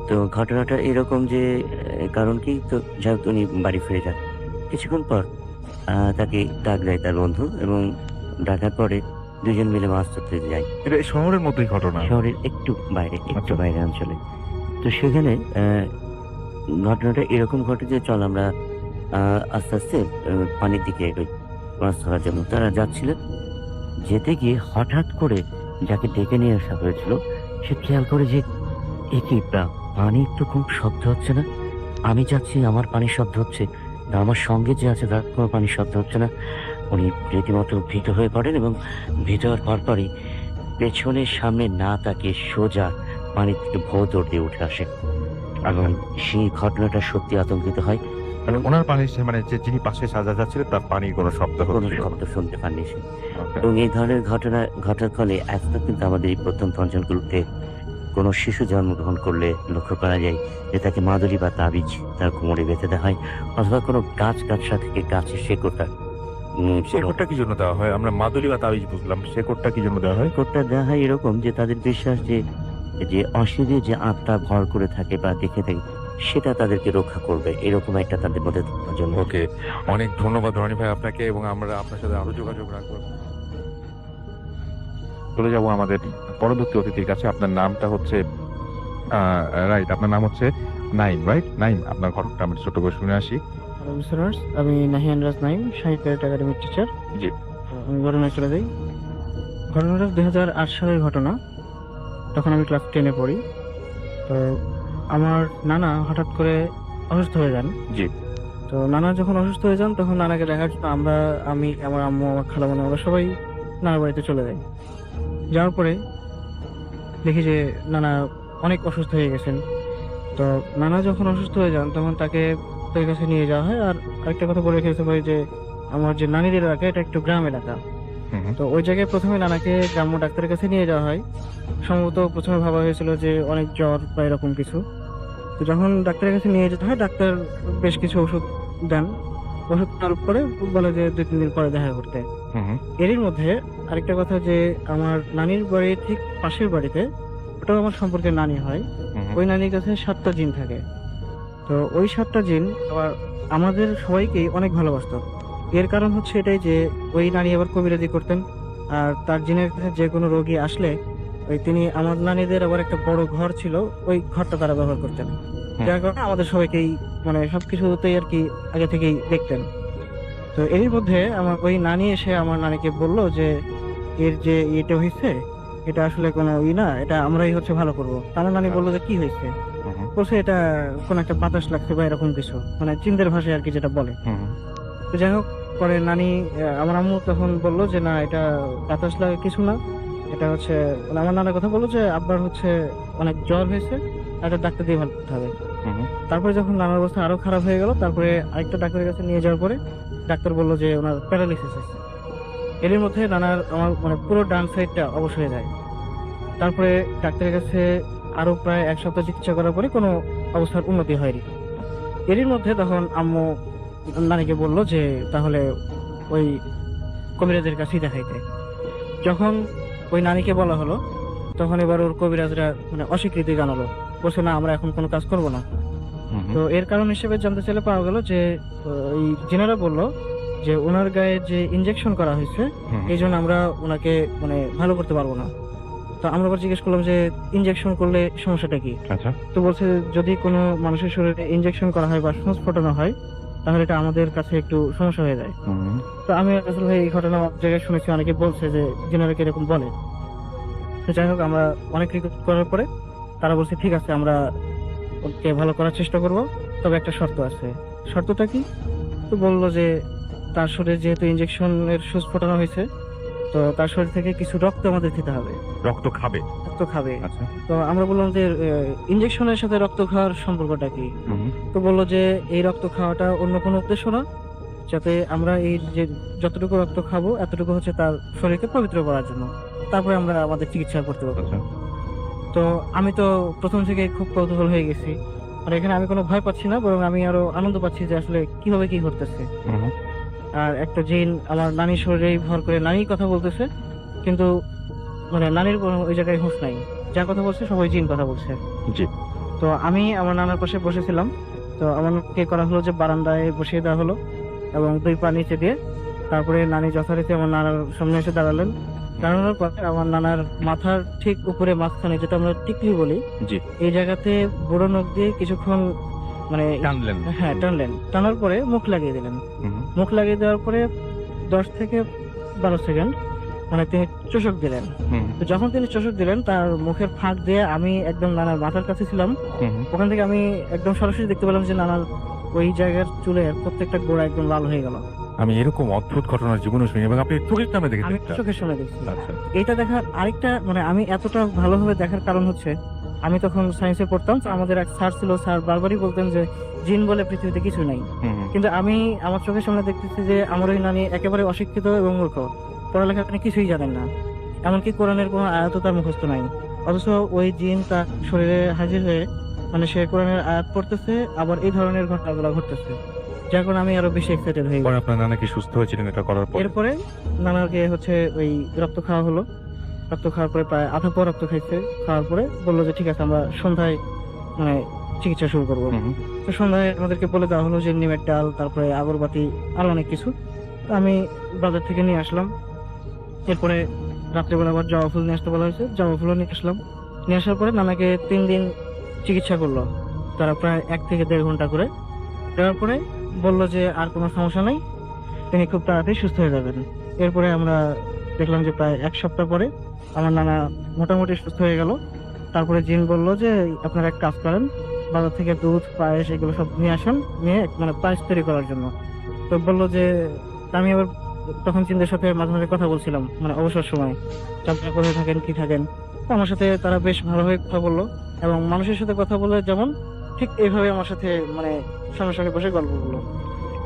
তো ঘটনাটা এরকম যে কারণ কি, তো যাই হোক উনি বাড়ি ফিরে যান। কিছুক্ষণ পর তাকে ডাক দেয় তার বন্ধু, এবং ডাকার পরে দুজন মিলে মাছ ধরতে যায় এটা শহরের মধ্যেই ঘটনা? শহরের একটু বাইরে, একটু আচ্ছা। বাইরে অঞ্চলে। তো সেখানে ঘটনাটা এরকম ঘটে যে চল আমরা আস্তে আস্তে পানির দিকে এগোই মাছ ধরার জন্য। তারা যাচ্ছিলেন, যেতে গিয়ে হঠাৎ করে যাকে ডেকে নিয়ে আসা হয়েছিল সে খেয়াল করে যে একই পানির তো খুব শব্দ হচ্ছে না, আমি যাচ্ছি আমার পানির শব্দ হচ্ছে, না আমার সঙ্গে যে আছে তার কোনো পানির শব্দ হচ্ছে না। উনি রীতিমতো ভীত হয়ে পড়েন এবং ভীত হওয়ার পরপরই পেছনের সামনে না তাকিয়ে সোজা পানির থেকে ভোঁ দৌড় দিয়ে উঠে আসে এবং সেই ঘটনাটা সত্যি আতঙ্কিত হয়। মানে ওনার পানি মানে যে যিনি পাশে সাজা যাচ্ছিলেন তার পানির কোনো শব্দ কোনো হচ্ছিল না। শব্দ শুনতে পাননি সে। Okay. এবং এই ধরনের ঘটনা ঘটার ফলে এখন কিন্তু আমাদের এই প্রত্যন্ত অঞ্চলগুলোতে কোনো শিশু জন্মগ্রহণ করলে লক্ষ্য করা যায় যে তাকে মাদুলি বা তাবিজ তার কোমরে বেঁধে দেওয়া হয়, অথবা কোনো গাছগাছড়া থেকে গাছের শেকড়টা শেকড়টা কি জন্য দেওয়া হয়? আমরা মাদুলি বা তাবিজ বুঝলাম, শেকড়টা কি জন্য দেওয়া হয়? শেকড়টা দেওয়া হয় এরকম যে তাদের বিশ্বাস যে যে অশিরে যে আত্মা ভর করে থাকে বা দেখে থাকে সেটা তাদেরকে রক্ষা করবে, এরকম একটা তাদের মধ্যে থাকার জন্য। ওকে, অনেক ধন্যবাদ রনি ভাই আপনাকে, এবং আমরা আপনার সাথে আরো যোগাযোগ রাখবো। চলে যাব আমাদের পরবর্তী অতিথির কাছে। আপনার নামটা হচ্ছে রাইট, আপনার নাম হচ্ছে নাইম, রাইট? নাইম, আপনার ঘটনাটা আমরা ছোট করে শুনে আসি। হ্যালো লিসেনার্স, আমি নাহিয়ান রাজ নাইম, সাহিত্য একাডেমির টিচার। জি। আমি ঘটনায় চলে যাই। ঘটনাটা 2008 সালের ঘটনা। তখন আমি ক্লাস 10-এ পড়ি। তো আমার নানা হঠাৎ করে অসুস্থ হয়ে যান। জি। তো নানা যখন অসুস্থ হয়ে যান তখন নানাকে দেখার জন্য আমি, আমার আম্মু, আমার খালামণি, আমরা সবাই নানার বাড়িতে চলে যাই। যাওয়ার পরে দেখি যে নানা অনেক অসুস্থ হয়ে গেছেন। তো নানা যখন অসুস্থ হয়ে যান তখন তাকে তার কাছে নিয়ে যাওয়া হয়। আর আরেকটা কথা বলে রেখেছে ভাই যে আমার যে নানিদের এলাকা এটা একটু গ্রাম এলাকা। তো ওই জায়গায় প্রথমে নানাকে গ্রাম্য ডাক্তারের কাছে নিয়ে যাওয়া হয়। সম্ভবত প্রথমে ভাবা হয়েছিল যে অনেক জ্বর বা এরকম কিছু। তো যখন ডাক্তারের কাছে নিয়ে যেতে হয়, ডাক্তার বেশ কিছু ওষুধ দেন। ওষুধ দেওয়ার পরে বলে যে 2-3 দিন পরে দেখা করতে। এরই মধ্যে আরেকটা কথা যে আমার নানির বাড়ির ঠিক পাশের বাড়িতে, ওটাও আমার সম্পর্কে নানি হয়, ওই নানির কাছে 7টা জিন থাকে। তো ওই 7টা জিন আবার আমাদের সবাইকেই অনেক ভালোবাসতো। এর কারণ হচ্ছে এটাই যে ওই নানি আবার কবিরাজি করতেন, আর তার জিনের কাছে যে কোনো রোগী আসলে তিনি আমার নানিদের আবার একটা বড় ঘর ছিল, ওই ঘরটা তারা ব্যবহার করতেন। যার কারণে আমাদের সবাইকেই মানে সবকিছুতেই আর কি আগে থেকেই দেখতেন। তো এর মধ্যে আমার ওই নানি এসে আমার নানিকে বললো যে এর যে এটা হয়েছে এটা আসলে কোনো না, এটা আমরাই হচ্ছে ভালো করবো। তার নানি বললো যে কি হয়েছে, বলছে এটা কোন একটা বাতাস লাগছে বা এরকম কিছু, মানে চিন্দের ভাষায় আর কি যেটা বলে। তো যাই হোক, পরে নানি আমার আম্মু তখন বললো যে না, এটা বাতাস লাগে কিছু না, এটা হচ্ছে মানে আমার নানার কথা বললো যে আব্বার হচ্ছে অনেক জ্বর হয়েছে, একটা ডাক্তার দিয়ে ভালো করতে হবে। তারপরে যখন নানার অবস্থা আরো খারাপ হয়ে গেল, তারপরে আরেকটা ডাক্তারের কাছে নিয়ে যাওয়ার পরে ডাক্তার বললো যে ওনার প্যারালিসিস হয়েছে। এর মধ্যে নানার আমার মানে পুরো ডান সাইডটা অবশ হয়ে যায়। তারপরে ডাক্তারের কাছে আরো প্রায় 1 সপ্তাহ চিকিৎসা করার পরে কোনো অবস্থার উন্নতি হয়নি। এরই মধ্যে তখন আম্মু নানিকে বললো যে তাহলে ওই কবিরাজের কাছেই দেখাইতে। যখন ওই নানিকে বলা হলো তখন এবার ওর কবিরাজরা মানে অস্বীকৃতি জানালো, বলছে না আমরা এখন কোনো কাজ করব না। তো এর কারণ হিসেবে জানতে চাইলে পাওয়া গেল যে এই জেনারা বলল যে ওনার গায়ে যে ইনজেকশন করা হয়েছে এই জন্য আমরা ওনাকে মানে ভালো করতে পারবো না। তো আমরা আবার জিজ্ঞেস করলাম যে ইনজেকশন করলে সমস্যাটা কি। আচ্ছা। তো বলছে যদি কোনো মানুষের শরীরে ইনজেকশন করা হয় বা শ্বাস ফোটানো হয় তাহলে এটা আমাদের কাছে একটু সমস্যা হয়ে যায়। তো আমি আসলে ভাই এই ঘটনা অনেক জায়গায় শুনেছি, অনেকে বলছে যে জেনারেলকে এরকম বলে। তো যাই হোক আমরা অনেক রিকোয়েস্ট করার পরে তারা বলছে ঠিক আছে আমরা ওকে ভালো করার চেষ্টা করব, তবে একটা শর্ত আছে। শর্তটা কি? তো বললো যে তার শরীরে যেহেতু ইনজেকশনের সুচ ফোটানো হয়েছে তো তার শরীর থেকে কিছু রক্ত আমাদের খেতে হবে। রক্ত খাবে? রক্ত খাবে। আচ্ছা। তো আমরা বললাম যে ইনজেকশনের সাথে রক্ত খাওয়ার সম্পর্কটা কি? তো বললো যে এই রক্ত খাওয়াটা অন্য কোনো উদ্দেশ্য না, যাতে আমরা এই যে যতটুকু রক্ত খাবো এতটুকু হচ্ছে তার শরীরকে পবিত্র করার জন্য, তারপরে আমরা আমাদের চিকিৎসা করতে পারবো। তো আমি তো প্রথম থেকে খুব কৌতূহল হয়ে গেছি, আর এখানে আমি কোনো ভয় পাচ্ছি না, বরং আমি আরো আনন্দ পাচ্ছি যে আসলে কিভাবে কি করতেছে। আর একটা জিন আমার নানির শরীরে ভর করে নানি কথা বলতেছে, কিন্তু মানে নানির কোনো ওই জায়গায় হুঁশ নাই, যা কথা বলছে সবাই জিন কথা বলছে। জি। তো আমি আমার নানার পাশে বসেছিলাম, তো আমাকে করা হলো যে বারান্দায় বসিয়ে দেওয়া হলো এবং 2 পা নিচে দিয়ে তারপরে নানি যথারীতি আমার নানার সামনে এসে দাঁড়ালেন। দাঁড়ানোর পরে আমার নানার মাথার ঠিক উপরে মাঝখানে, যেটা আমরা টিকলি বলি, জি, এই জায়গাতে বুড়ো নখ দিয়ে কিছুক্ষণ মানে টানলেন? হ্যাঁ টানলেন, টানার পরে মুখ লাগিয়ে দিলেন। মুখ লাগিয়ে দেওয়ার পরে 10 থেকে 12 সেকেন্ড মানে তিনি চোষক দিলেন। তো যখন তিনি চোষক দিলেন তার মুখের ফাঁক দিয়ে আমি একদম নানার মাথার কাছে ছিলাম, ওখান থেকে আমি একদম সরাসরি দেখতে পেলাম যে নানার ওই জায়গার চুলের প্রত্যেকটা গোড়া একদম লাল হয়ে গেল। আমি এরকম অদ্ভুত ঘটনার জীবনে শুনি এবং আপনি চোখের সামনে আমি দেখেছেন? চোখের সামনে দেখছি। আচ্ছা। এটা দেখার আরেকটা মানে আমি এতটা ভালোভাবে দেখার কারণ হচ্ছে আমি তখন সায়েন্সে পড়তাম, তো আমাদের এক স্যার ছিল, স্যার বারবারই বলতেন যে জিন বলে পৃথিবীতে কিছু নাই। কিন্তু আমি আমার চোখের সামনে দেখতেছি যে আমার ওই নানি একেবারে অশিক্ষিত এবং মূর্খ, পড়ালেখা তিনি কিছুই জানেন না, এমনকি কোরআনের কোনো আয়াত তার মুখস্থ নাই, অথচ ওই জিন তার শরীরে হাজির হয়ে মানে সে কোরআনের আয়াত পড়তেছে, আবার এই ধরনের ঘটনাগুলো ঘটতেছে, যার কারণে আমি আরো বেশি এক্সাইটেড হয়ে পরে গেলাম। আপনার নানা কি সুস্থ হয়েছিলেন এটা করার পর? এরপরে নানাকে হচ্ছে ওই রক্ত খাওয়া হলো, রক্ত খাওয়ার পরে প্রায় আধা পর রক্ত খাইছে, খাওয়ার পরে বললো যে ঠিক আছে আমরা সন্ধ্যায় মানে চিকিৎসা শুরু করবো। তো সন্ধ্যায় আমাদেরকে বলে দেওয়া হলো যে নিমের ডাল, তারপরে আগরবাতি, আরো অনেক কিছু। তো আমি বাজার থেকে নিয়ে আসলাম। এরপরে রাত্রেবেলা আবার জবা ফুল নিয়ে আসতে বলা হয়েছে, জবা ফুলও নিয়ে আসলাম। নিয়ে আসার পরে নানাকে 3 দিন চিকিৎসা করলো, তারা প্রায় 1 থেকে 1.5 ঘন্টা করে। দেওয়ার পরে বললো যে আর কোনো সমস্যা নাই, তিনি খুব তাড়াতাড়ি সুস্থ হয়ে যাবেন। এরপরে আমরা দেখলাম যে প্রায় 1 সপ্তাহ পরে আমার নানা মোটামুটি সুস্থ হয়ে গেল। তারপরে জিন বললো যে আপনারা এক কাজ করেন, বাজার থেকে দুধ, পায়েস এগুলো সব নিয়ে আসেন, নিয়ে মানে পায়েস তৈরি করার জন্য। তো বললো যে আমি আবার তখন জিনদের সাথে মাঝে মাঝে কথা বলছিলাম মানে অবসর সময়, আপনারা কোথায় থাকেন কি থাকেন। তো আমার সাথে তারা বেশ ভালোভাবে কথা বললো এবং মানুষের সাথে কথা বলে যেমন ঠিক এইভাবে আমার সাথে মানে সঙ্গে সঙ্গে বসে গল্প বললো।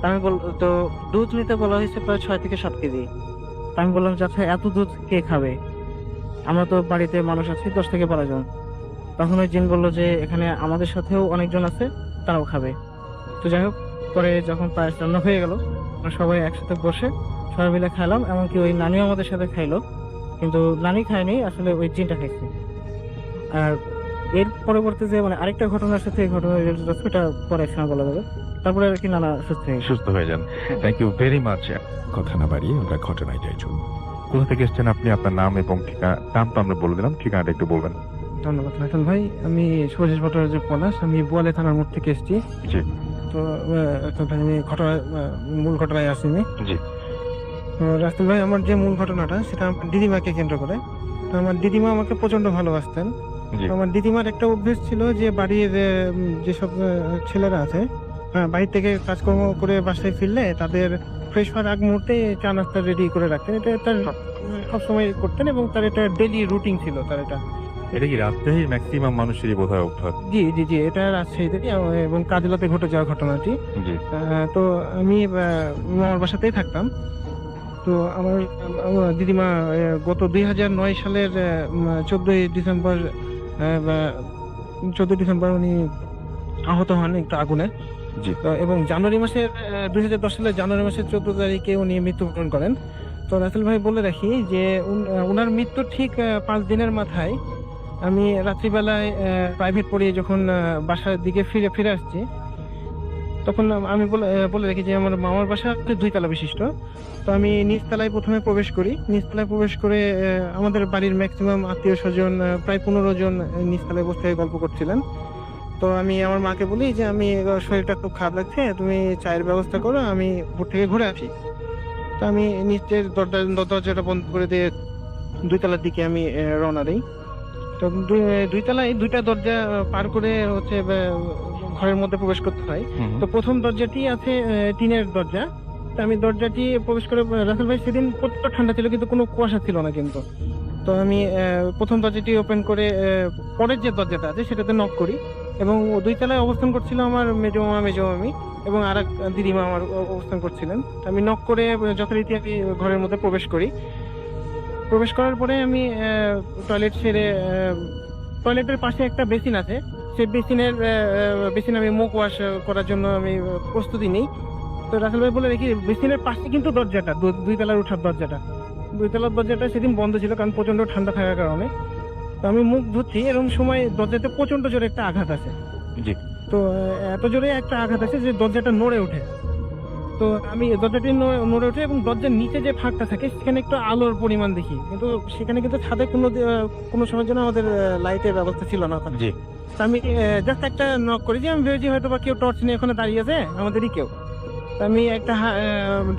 আমি তো দুধ নিতে বলা হয়েছে প্রায় 6 থেকে 7 কেজি। আমি বললাম যে আচ্ছা এত দুধ কে খাবে, আমরা তো বাড়িতে মানুষ আছি 10 থেকে 12 জন। তখন ওই জিন বললো যে এখানে আমাদের সাথেও অনেকজন আছে, তারাও খাবে। তো যাই হোক, পরে যখন পায়েস রান্না হয়ে গেল আমরা সবাই একসাথে বসে সবাই মিলে খাইলাম, এমনকি ওই নানিও আমাদের সাথে খাইলো, কিন্তু নানি খায়নি, আসলে ওই জিনটা খাইছে। আর এর পরবর্তী যে মানে আরেকটা ঘটনার সাথে এই ঘটনা সেটা পরে একসঙ্গে বলা যাবে। তারপরে আর কি নানা সুস্থ হয়ে যান। Thank you very much. কথা না বাড়িয়ে আমরা ঘটনায় যাই। চলুন। কোথা থেকে এসেছেন আপনি? আপনার নাম এবং ঠিকানা? নাম তো আমরা বলে দিলাম, ঠিকানাটা একটু বলবেন। ধন্যবাদ রাইফান ভাই, আমি শুভজিৎ ভট্টাচার্য পলাশ, আমি বোয়ালে থানার মোড় থেকে এসেছি। জি। তো আমি মূল ঘটনায় আসিনি। জি। তো রাসেল ভাই, আমার যে মূল ঘটনাটা সেটা আমার দিদিমাকে কেন্দ্র করে। তো আমার দিদিমা আমাকে প্রচন্ড ভালোবাসতেন। জি। আমার দিদিমার একটা অভ্যেস ছিল যে বাড়ির যেসব ছেলেরা আছে বাড়ি থেকে কাজকর্ম করে বাসায় ফিরলে তাদের ফ্রেশ হওয়ার আগ মুহূর্তে চা নাস্তা রেডি করে রাখতেন। এটা তার সবসময় করতেন এবং তার এটা ডেইলি রুটিন ছিল তার এটা। এটা কি রাজশাহীর ম্যাক্সিমাম মানুষেরই বোধহয় অভ্যাস? জি জি জি, এটা রাজশাহীতে এবং কাজলাতে ঘটে যাওয়া ঘটনাটি। জি। তো আমি আমার বাসাতেই থাকতাম। তো আমার দিদিমা গত 2009 সালের 14 ডিসেম্বর উনি আহত হন একটু আগুনে। জি। এবং জানুয়ারি মাসের 2010 সালের জানুয়ারি মাসের 14 তারিখে উনি মৃত্যুবরণ করেন। তো রাসেল ভাই বলে রাখি যে উনার মৃত্যু ঠিক 5 দিনের মাথায় আমি রাত্রিবেলায় প্রাইভেট পড়িয়ে যখন বাসার দিকে ফিরে আসছি, তখন আমি বলে রেখি যে আমার মামার বাসা 2 তলা বিশিষ্ট। তো আমি নিচতলায় প্রথমে প্রবেশ করি। নিচতলায় প্রবেশ করে আমাদের বাড়ির ম্যাক্সিমাম আত্মীয় স্বজন প্রায় 15 জন নিচতলায় বসে গল্প করছিলেন। তো আমি আমার মাকে বলি যে আমি শরীরটা খুব খারাপ লাগছে, তুমি চায়ের ব্যবস্থা করো, আমি উপর থেকে ঘুরে আসি। তো আমি নিচের দরজাটা বন্ধ করে দিয়ে 2 তলার দিকে আমি রওনা দিই। তো 2 তলায় 2টা দরজা পার করে হচ্ছে ঘরের মধ্যে প্রবেশ করতে হয়। তো প্রথম দরজাটি আছে টিনের দরজা। তো আমি দরজাটি প্রবেশ করে, রাসেল ভাই সেদিন প্রচুর ঠান্ডা ছিল কিন্তু কোনো কুয়াশা ছিল না কিন্তু। তো আমি প্রথম দরজাটি ওপেন করে পরের যে দরজাটা আছে সেটাতে নক করি, এবং 2 তলায় অবস্থান করছিল আমার মেজো মামি এবং আর এক দিদিমা আমার অবস্থান করছিলেন। আমি নক করে যথারীতি আমি ঘরের মধ্যে প্রবেশ করি। প্রবেশ করার পরে আমি টয়লেট সেরে, টয়লেটের পাশে একটা বেসিন আছে, সেই বেসিনে আমি মুখ ওয়াশ করার জন্য আমি প্রস্তুতি নিই। তো রাসেল ভাই বলে দেখি বেসিনের পাশে কিন্তু দরজাটা 2 তলার ওঠার দরজাটা 2 তলার দরজাটা সেদিন বন্ধ ছিল, কারণ প্রচন্ড ঠান্ডা থাকার কারণে। তো আমি মুখ ধুচ্ছি, এরকম সময় দরজাতে প্রচন্ড জোরে একটা আঘাত আছে। জি। তো এত জোরে একটা আঘাত আছে যে দরজাটা নড়ে ওঠে। তো আমি দরজাটি নড়ে ওঠে এবং দরজার নিচে যে ফাঁকটা থাকে সেখানে একটু আলোর পরিমাণ দেখি, কিন্তু সেখানে কিন্তু ছাদে কোনো সময়ের জন্য আমাদের লাইটের ব্যবস্থা ছিল না ওখানে। জি। তো আমি জাস্ট একটা নক করি, যে আমি ভেবেছি হয়তো বা কেউ টর্চ নিয়ে ওখানে দাঁড়িয়ে আছে, আমাদেরই কেউ। তো আমি একটা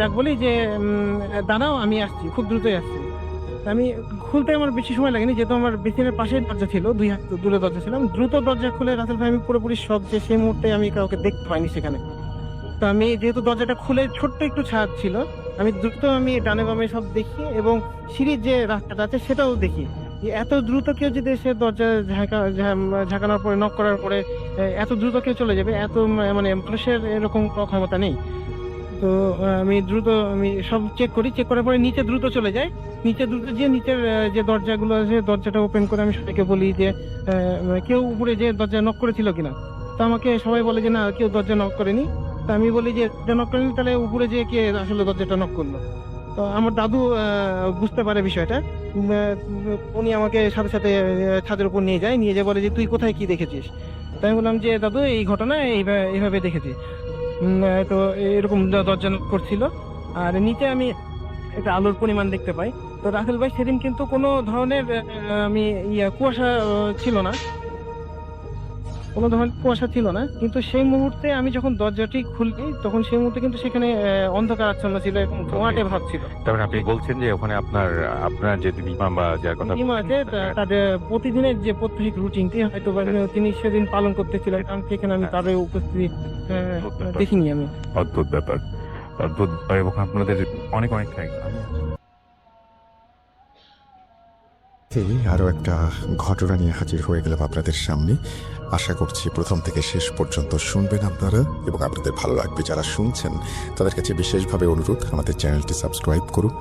ডাক বলি যে দাঁড়াও, আমি আসছি, খুব দ্রুতই আসছি। তো আমি খুলতে আমার বেশি সময় লাগেনি, যেহেতু আমার বেসিনের পাশে দরজা ছিল, 2 হাত দূরে দরজা ছিল। আমি দ্রুত দরজা খুলে, রাসেল ভাই আমি পুরোপুরি শক যে সেই মুহূর্তে আমি কাউকে দেখতে পাইনি সেখানে। তো আমি যেহেতু দরজাটা খুলে ছোট্ট একটু ছাদ ছিল, আমি দ্রুত আমি ডানে বামে সব দেখি এবং সিঁড়ির যে রাস্তাটা আছে সেটাও দেখি। এত দ্রুত কেউ যদি এসে দরজা ঝাঁকানোর পরে, নক করার পরে এত দ্রুত কেউ চলে যাবে, এত মানে মানুষের এরকম ক্ষমতা নেই। তো আমি সব চেক করার পরে নিচে দ্রুত চলে যাই। নিচে দ্রুত গিয়ে নিচের যে দরজাগুলো আছে দরজাটা ওপেন করে আমি সবাইকে বলি যে কেউ উপরে যে দরজা নক করেছিল কিনা। তো আমাকে সবাই বলে যে না, কেউ দরজা নক করেনি। তো আমি বলি যে নক করেনি, তাহলে উপরে যে কে আসলে দরজাটা নক করলো। তো আমার দাদু বুঝতে পারে বিষয়টা। উনি আমাকে সাথে সাথে ছাদের উপর নিয়ে যায় বলে যে তুই কোথায় কি দেখেছিস। তাই আমি বললাম যে দাদু এই ঘটনা এইভাবে দেখেছি। তো এরকম দরজা নক করছিল, আর নিচে আমি একটা আলোর পরিমাণ দেখতে পাই। তো রাসেল ভাই সেদিন কিন্তু কোনো ধরনের কুয়াশা ছিল না, কোনো ধরনের কুয়াশা ছিল না। কিন্তু সেই মুহূর্তে আমি যখন দরজাটি খুলি, তখন সেই মুহূর্তে কিন্তু সেখানে অন্ধকার আচ্ছন্ন ছিল এবং ধোঁয়াটে ভাব ছিল। তারপরে আপনি বলছেন যে ওখানে আপনার যে দিদিমা বা যার কথা দিদিমা আছে, তাদের প্রতিদিনের যে প্রত্যেক রুটিনটি হয়তো তিনি সেদিন পালন করতেছিলেন, কারণ সেখানে আমি তাদের উপস্থিতি দেখিনি আমি। অদ্ভুত ব্যাপার, এবং আপনাদের অনেক থ্যাঙ্কস। আরও একটা ঘটনা নিয়ে হাজির হয়ে গেলাম আপনাদের সামনে। আশা করছি প্রথম থেকে শেষ পর্যন্ত শুনবেন আপনারা এবং আপনাদের ভালো লাগবে। যারা শুনছেন তাদের কাছে বিশেষভাবে অনুরোধ, আমাদের চ্যানেলটি সাবস্ক্রাইব করুন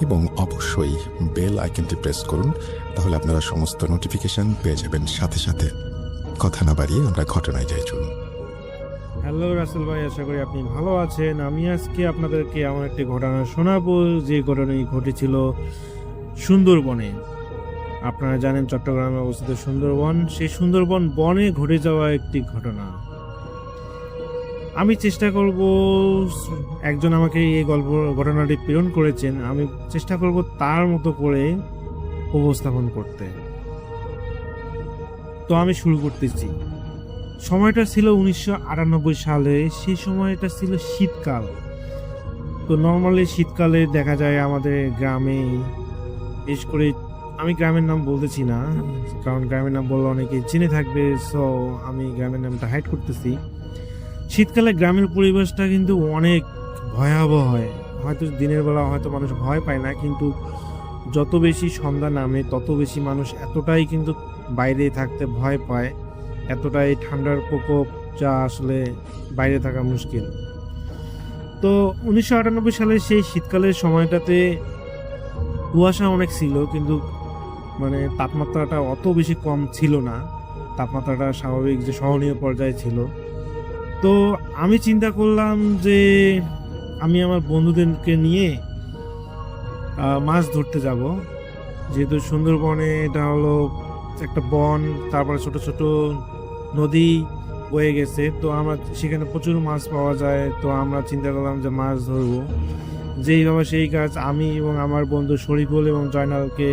এবং অবশ্যই বেল আইকনটি প্রেস করুন, তাহলে আপনারা সমস্ত নোটিফিকেশন পেয়ে যাবেন সাথে সাথে। কথা না বাড়িয়ে আমরা ঘটনায় যাই, চলুন। হ্যালো রাসেল ভাই, আশা করি আপনি ভালো আছেন। আমি আজকে আপনাদেরকে এমন একটি ঘটনা শোনাবো যে ঘটনাটি ঘটেছিল সুন্দরবনে। আপনারা জানেন চট্টগ্রামে অবস্থিত সুন্দরবন, সেই সুন্দরবন বনে ঘটে যাওয়া একটি ঘটনা। আমি চেষ্টা করব, একজন আমাকে এই ঘটনাটি প্রেরণ করেছেন, আমি চেষ্টা করব তার মতো করে উপস্থাপন করতে। তো আমি শুরু করতেছি। সময়টা ছিল 1998 সালে। সেই সময়টা ছিল শীতকাল। তো নর্মালি শীতকালে দেখা যায় আমাদের গ্রামে, বিশেষ করে আমি গ্রামের নাম বলতেছি না, কারণ গ্রামের নাম বললে অনেকে চিনে থাকবে, সো আমি গ্রামের নামটা হাইড করতেছি। শীতকালে গ্রামের পরিবেশটা কিন্তু অনেক ভয়াবহ হয়। হয়তো দিনের বেলা হয়তো মানুষ ভয় পায় না, কিন্তু যত বেশি সন্ধ্যা নামে তত বেশি মানুষ এতটাই কিন্তু বাইরে থাকতে ভয় পায়, এতটাই ঠান্ডার প্রকোপ যা আসলে বাইরে থাকা মুশকিল। তো 1998 সালে সেই শীতকালের সময়টাতে কুয়াশা অনেক ছিল, কিন্তু মানে তাপমাত্রাটা অত বেশি কম ছিল না, তাপমাত্রাটা স্বাভাবিক যে সহনীয় পর্যায়ে ছিল। তো আমি চিন্তা করলাম যে আমি আমার বন্ধুদেরকে নিয়ে মাছ ধরতে যাব। যেহেতু সুন্দরবনে এটা হলো একটা বন, তারপরে ছোট ছোট নদী বয়ে গেছে। তো আমরা সেখানে প্রচুর মাছ পাওয়া যায়। তো আমরা চিন্তা করলাম যে মাছ ধরবো। যেইভাবে সেই কাজ আমি এবং আমার বন্ধু শরীফুল এবং জয়নালকে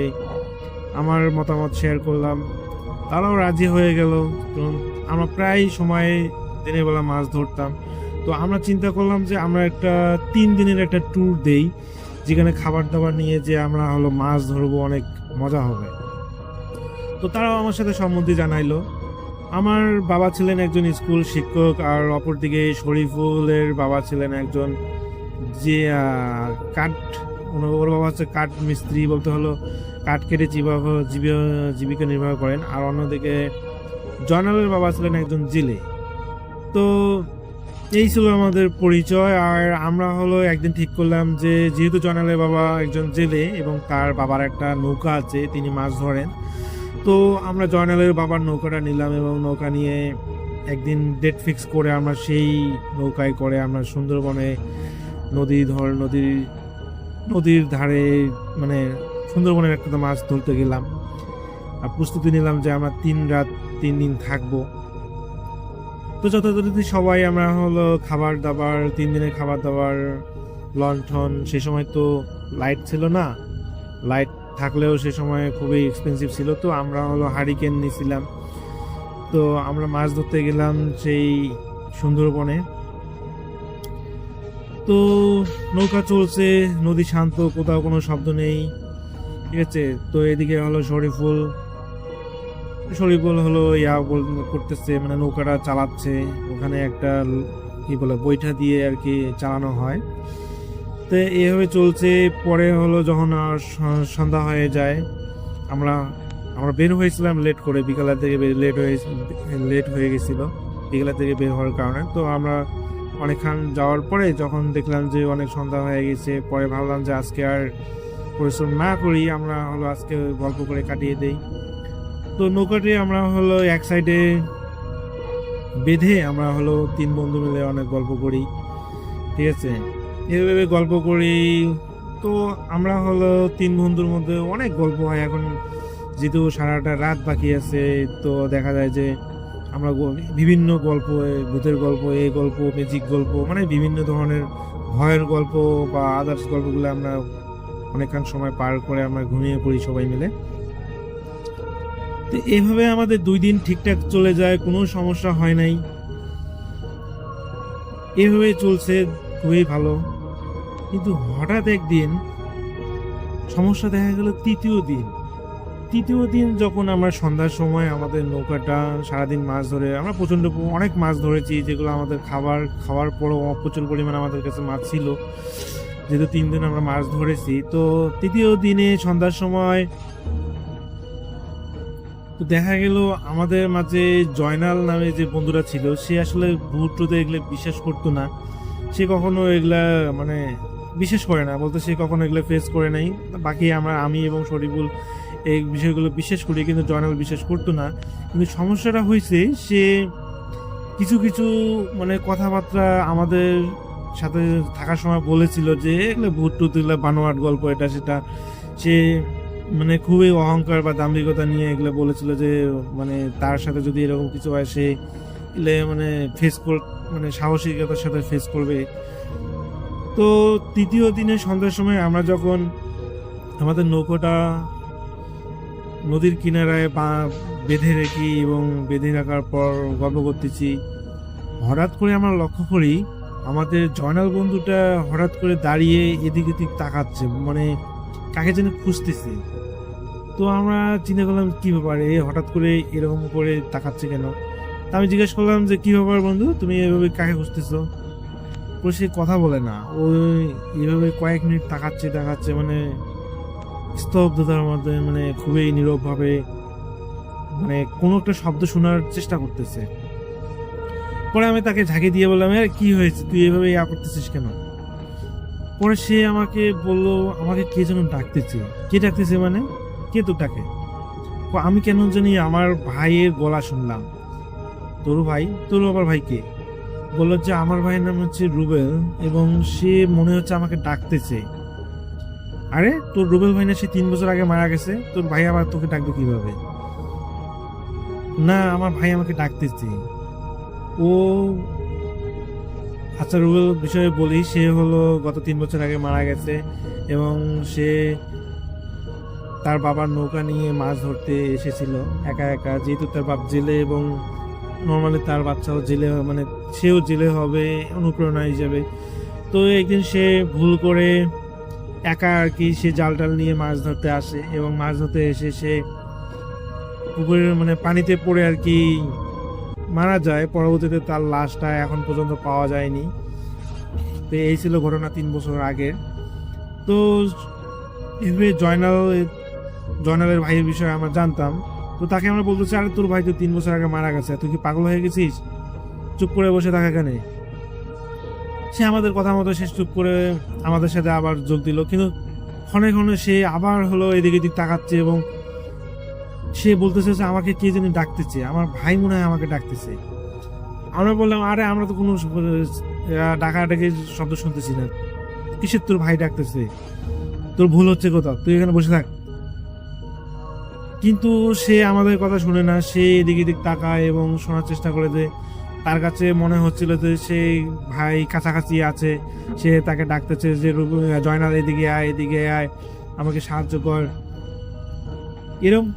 আমার মতামত শেয়ার করলাম, তারাও রাজি হয়ে গেল। তো আমরা প্রায় সময় দিনের বেলা মাছ ধরতাম। তো আমরা চিন্তা করলাম যে আমরা একটা 3 দিনের একটা ট্যুর দেই, যেখানে খাবার দাবার নিয়ে যে আমরা মাছ ধরবো, অনেক মজা হবে। তো তারাও আমার সাথে সম্মতি জানাইলো। আমার বাবা ছিলেন একজন স্কুল শিক্ষক, আর অপরদিকে শরীফুলের বাবা ছিলেন একজন যে ওর বাবা হচ্ছে কাঠ মিস্ত্রি, বলতে হলো কাঠ কেটে জীবিকা নির্বাহ করেন। আর অন্যদিকে জয়নালের বাবা ছিলেন একজন জেলে। তো এই ছিল আমাদের পরিচয়। আর আমরা একদিন ঠিক করলাম যে যেহেতু জয়নালের বাবা একজন জেলে এবং তার বাবার একটা নৌকা আছে, তিনি মাছ ধরেন, তো আমরা জয়নালের বাবার নৌকাটা নিলাম এবং নৌকা নিয়ে একদিন ডেট ফিক্স করে আমরা সেই নৌকায় করে আমরা সুন্দরবনে নদীর ধারে মানে সুন্দরবনের একটা মাছ ধরতে গেলাম। আর প্রস্তুতি নিলাম যে আমরা 3 রাত 3 দিন থাকবো। তো যথাযথ সবাই আমরা খাবার দাবার, 3 দিনের খাবার দাবার, লণ্ঠন, সে সময় তো লাইট ছিল না, লাইট থাকলেও সে সময় খুবই এক্সপেন্সিভ ছিল। তো আমরা হারিকেন নিয়েছিলাম। তো আমরা মাছ ধরতে গেলাম সেই সুন্দরবনে। তো নৌকা চলছে, নদী শান্ত, কোথাও কোনো শব্দ নেই, ঠিক আছে। তো এদিকে শরীফুল করতেছে, মানে নৌকাটা চালাচ্ছে। ওখানে একটা বৈঠা দিয়ে আর কি চালানো হয়। তো এইভাবে চলছে। পরে যখন সন্ধ্যা হয়ে যায়, আমরা বের হয়েছিলাম লেট করে, বিকালের থেকে লেট হয়ে গেছিল বিকালের থেকে বের হওয়ার কারণে। তো আমরা অনেকক্ষণ যাওয়ার পরে যখন দেখলাম যে অনেক সন্ধ্যা হয়ে গেছে, পরে ভাবলাম যে আজকে আর পরিশ্রম না করি, আমরা আজকে গল্প করে কাটিয়ে দেই। তো নৌকাটি আমরা এক সাইডে বেঁধে আমরা 3 বন্ধু মিলে অনেক গল্প করি, ঠিক আছে। এভাবে গল্প করি। তো আমরা 3 বন্ধুর মধ্যে অনেক গল্প হয়। এখন যেহেতু সারাটা রাত বাকি আছে, তো দেখা যায় যে আমরা বিভিন্ন গল্প, ভূতের গল্প, এই গল্প, ম্যাজিক গল্প, মানে বিভিন্ন ধরনের ভয়ের গল্প বা আদার্স গল্পগুলো আমরা অনেকক্ষণ সময় পার করে আমরা ঘুমিয়ে পড়ি সবাই মিলে। তো এইভাবে আমাদের 2 দিন ঠিকঠাক চলে যায়, কোনো সমস্যা হয় নাই, এভাবে চলছে, খুবই ভালো। কিন্তু হঠাৎ একদিন সমস্যা দেখা গেল। তৃতীয় দিন যখন আমরা সন্ধ্যার সময় আমাদের নৌকাটা সারাদিন মাছ ধরে, আমরা অনেক মাছ ধরেছি, যেগুলো আমাদের খাওয়ার পরও প্রচুর পরিমাণে আমাদের কাছে মাছ ছিল, যেহেতু 3 দিন আমরা মাছ ধরেছি। তো তৃতীয় দিনে সন্ধ্যার সময় তো দেখা গেল আমাদের মাঝে জয়নাল নামে যে বন্ধুরা ছিল, সে আসলে ভূতটুতে এগুলো বিশ্বাস করতো না। সে কখনো এগুলা মানে বিশ্বাস করে না, বলতে সে কখনো এগুলো ফেস করে নাই। বাকি আমি এবং শরীফুল এই বিষয়গুলো বিশ্বাস করি, কিন্তু জয়নাল বিশ্বাস করতো না। কিন্তু সমস্যাটা হয়েছে, সে কিছু মানে কথাবার্তা আমাদের সাথে থাকার সময় বলেছিল যে এগুলো ভূতটুত, এগুলো বানোয়াট গল্প, এটা সেটা। সে মানে খুবই অহংকার বা দাম্ভিকতা নিয়ে এগুলো বলেছিল যে মানে তার সাথে যদি এরকম কিছু হয়, সে মানে মানে সাহসিকতার সাথে ফেস করবে। তো তৃতীয় দিনে সন্ধ্যার সময় আমরা যখন আমাদের নৌকাটা নদীর কিনারায় বেঁধে রেখি এবং বেঁধে রাখার পর গল্প করতেছি, হঠাৎ করে আমরা লক্ষ্য করি আমাদের জয়নাল বন্ধুটা হঠাৎ করে দাঁড়িয়ে এদিক ওদিক তাকাচ্ছে, মানে কাকে যেন খুঁজতেছে। তো আমরা চিন্তা করলাম কি ব্যাপার, হঠাৎ করে এরকম করে তাকাচ্ছে কেন। তা আমি জিজ্ঞেস করলাম যে কি ব্যাপার বন্ধু, তুমি এভাবে কাকে খুঁজতেছো? তো সে কথা বলে না, ওই এভাবে কয়েক মিনিট তাকাচ্ছে, মানে স্তব্ধতার মধ্যে, মানে খুবই নীরব ভাবে, মানে কোনো একটা শব্দ শোনার চেষ্টা করতেছে। পরে আমি তাকে ঝাঁকি দিয়ে বললাম, কি হয়েছে, তুই এভাবে করতেছিস কেন? পরে সে আমাকে বললো, আমাকে কে যেন ডাকতেছে। কে ডাকতেছে মানে? কে তো ডাকে? আমি কেন জানি আমার ভাইয়ের গলা শুনলাম। তোর ভাই? তোর আবার ভাই কে? বললো যে আমার ভাইয়ের নাম হচ্ছে রুবেল এবং সে মনে হচ্ছে আমাকে ডাকতেছে। আরে তোর রুবেল ভাই না সে 3 বছর আগে মারা গেছে, তোর ভাই আবার তোকে ডাকবে কিভাবে? না, আমার ভাই আমাকে ডাকতেছে। ও আচ্ছা, রুবেল বিষয়ে বলি, সে হলো গত 3 বছর আগে মারা গেছে এবং সে তার বাবার নৌকা নিয়ে মাছ ধরতে এসেছিল একা একা, যেহেতু তার বাপ জেলে এবং নর্মালি তার বাচ্চাও জেলে, মানে সেও জেলে হবে অনুপ্রেরণা হিসেবে। তো একদিন সে ভুল করে একা আর কি সে জাল টাল নিয়ে মাছ ধরতে আসে এবং মাছ ধরতে এসে সে পুকুরের মানে পানিতে পড়ে আর কি মারা যায়। পরবর্তীতে তার লাশটা এখন পর্যন্ত পাওয়া যায়নি। তো এই ছিল ঘটনা 3 বছর আগে। তো এভাবে জয়নালের ভাইয়ের বিষয়ে আমরা জানতাম। তো তাকে আমরা বলতেছি, আরে তোর ভাই তো 3 বছর আগে মারা গেছে, তুই কি পাগল হয়ে গেছিস? চুপ করে বসে থাকা কেন? সে আমাদের কথা মতো শেষ চুপ করে আমাদের সাথে আবার যোগ দিল, কিন্তু ক্ষণে ক্ষণে সে আবার হলো এদিকে এদিক তাকাচ্ছে এবং সে বলতেছে যে আমাকে কে জানি ডাকতেছে, আমার ভাই মনে হয় আমাকে ডাকতেছে। আমরা বললাম, আরে আমরা তো কোনো ডাকাডাকি শব্দ শুনতেছি না, কিসের তোর ভাই ডাকতেছে? তোর ভুল হচ্ছে কোথাও, তুই এখানে বসে থাক। কিন্তু সে আমাদের কথা শুনে না, সে এদিক এদিক তাকায় এবং শোনার চেষ্টা করে যে তার কাছে মনে হচ্ছিল যে সেই ভাই কাছাকাছি আছে, সে তাকে ডাকতেছে যে জয়নাল এদিকে আয়, এদিকে আয়, আমাকে সাহায্য কর। এরকম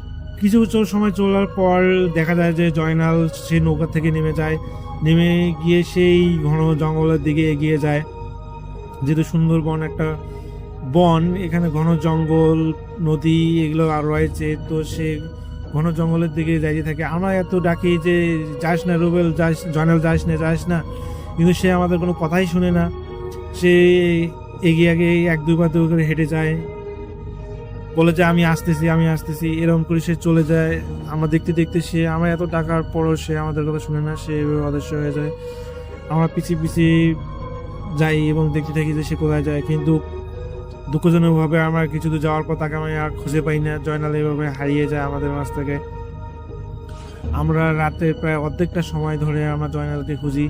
কিছু সময় চলার পর দেখা যায় যে জয়নাল সে নৌকা থেকে নেমে যায়, নেমে গিয়ে সেই ঘন জঙ্গলের দিকে এগিয়ে যায়। যেহেতু সুন্দরবন একটা বন, এখানে ঘন জঙ্গল, নদী এগুলো আর রয়েছে, তো সে ঘন জঙ্গলের দিকে যাইতে থাকে। আমরা এত ডাকি যে যাস না রুবেল, যাস, জয়নাল যাস না, কিন্তু সে আমাদের কোনো কথাই শুনে না। সে এগিয়ে 1-2 বার করে হেঁটে যায়, বলে যে আমি আসতেছি, এরকম করে সে চলে যায়। আমরা দেখতে দেখতে আমরা এত ডাকার পরও সে আমাদের কথা শুনে না, সে অদৃশ্য হয়ে যায়। আমরা পিছিয়ে যাই এবং দেখতে থাকি যে সে কোথায় যায়, কিন্তু দুঃখজনকভাবে আমরা কিছু দূর যাওয়ার পর তাকে আমি আর খুঁজে পাই না। জয়নাল এভাবে হারিয়ে যায় আমাদের মাঝ থেকে। আমরা রাতে প্রায় অর্ধেকটা সময় ধরে আমরা জয়নালকে খুঁজি,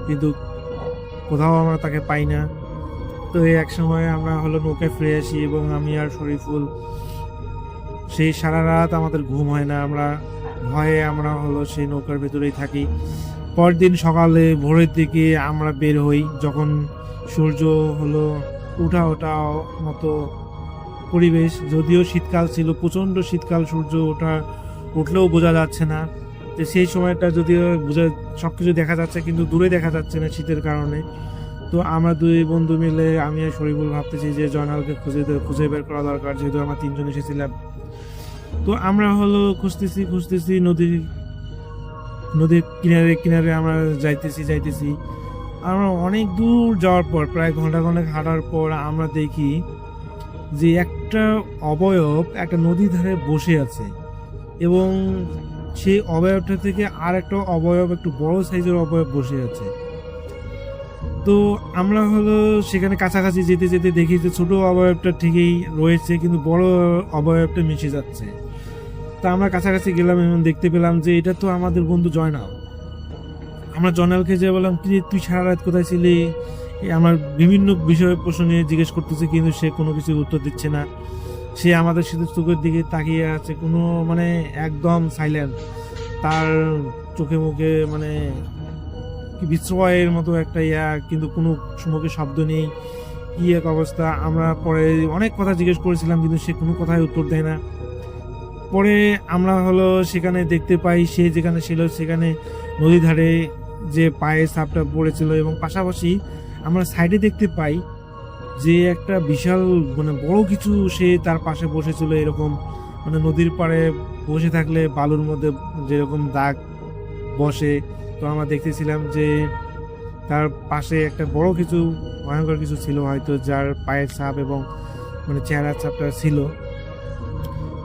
কিন্তু কোথাও আমরা তাকে পাই না। তো এই এক সময় আমরা হলো নৌকায় ফিরে আসি এবং আমি আর শরীফুল সেই সারা রাত আমাদের ঘুম হয় না, আমরা ভয়ে আমরা হলো সেই নৌকার ভেতরেই থাকি। পরদিন সকালে ভোরের দিকে আমরা বের হই, যখন সূর্য হলো ওঠা মতো পরিবেশ, যদিও শীতকাল ছিল, প্রচণ্ড শীতকাল, সূর্য উঠলেও বোঝা যাচ্ছে না। তো সেই সময়টা যদিও সবকিছু দেখা যাচ্ছে কিন্তু দূরে দেখা যাচ্ছে না শীতের কারণে। তো আমরা 2 বন্ধু মিলে, আমি আর শরীফুল ভাবতেছি যে জয়নালকে খুঁজে বের করা দরকার, যেহেতু আমরা 3 জন এসেছিলাম। তো আমরা হলো খুঁজতেছি নদীর কিনারে আমরা যাইতেছি। আমরা অনেক দূর যাওয়ার পর, প্রায় ঘন্টা হাঁটার পর আমরা দেখি যে একটা অবয়ব একটা নদীর ধারে বসে আছে এবং সেই অবয়বটা থেকে আর একটা অবয়ব, একটু বড় সাইজের অবয়ব বসে আছে। তো আমরা হলো সেখানে কাছাকাছি যেতে দেখি যে ছোট অবয়বটা ঠিকই রয়েছে, কিন্তু বড় অবয়বটা মিশে যাচ্ছে। তা আমরা কাছাকাছি গেলাম এবং দেখতে পেলাম যে এটা তো আমাদের বন্ধু জয়নাল। আমরা জয়নালকে যে বললাম, কি তুই সারা রাত কোথায় ছিলি? আমার বিভিন্ন বিষয়ে প্রশ্ন নিয়ে জিজ্ঞেস করতেছে, কিন্তু সে কোনো কিছু উত্তর দিচ্ছে না। সে আমাদের শুধু চোখের দিকে তাকিয়ে আছে, কোনো মানে একদম সাইলেন্ট। তার চোখে মুখে মানে কি বিস্ময়ের মতো একটা কিন্তু কোনো মুখে শব্দ নেই, কি এক অবস্থা। আমরা পরে অনেক কথা জিজ্ঞেস করেছিলাম, কিন্তু সে কোনো কথাই উত্তর দেয় না। পরে আমরা হলো সেখানে দেখতে পাই সে যেখানে ছিল সেখানে নদী ধারে যে পায়ে ছাপটা পড়েছিল, এবং পাশাপাশি আমরা সাইডে দেখতে পাই যে একটা বিশাল মানে বড় কিছু সে তার পাশে বসেছিল। এরকম মানে নদীর পাড়ে বসে থাকলে বালুর মধ্যে যেরকম দাগ বসে, তো আমরা দেখতেছিলাম যে তার পাশে একটা বড় কিছু, ভয়ঙ্কর কিছু ছিল হয়তো, যার পায়ের ছাপ এবং মানে চেহারার ছাপটা ছিল।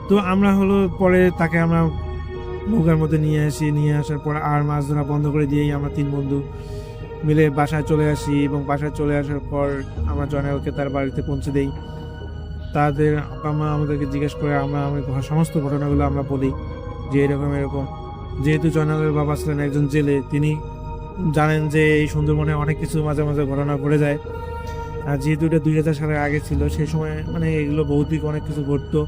তো আমরা হলো পরে তাকে আমরা নৌকার মধ্যে নিয়ে আসার পর আর মাছ ধরা বন্ধ করে দিয়েই আমরা 3 বন্ধু মিলে বাসায় চলে আসি, এবং বাসায় চলে আসার পর আমরা জয়নালকে তার বাড়িতে পৌঁছে দেই। তাদের আব্বা মা আমাদেরকে জিজ্ঞেস করে আমরা সমস্ত ঘটনাগুলো আমরা বলি যে এরকম। যেহেতু জয়নালের বাবা ছিলেন একজন জেলে, তিনি জানেন যে এই সুন্দরবনে অনেক কিছু মাঝে মাঝে ঘটনা ঘটে যায়। আর যেহেতু এটা 2000 সালের আগে ছিল, সেই সময় মানে এগুলো ভৌতিক অনেক কিছু ঘটতো।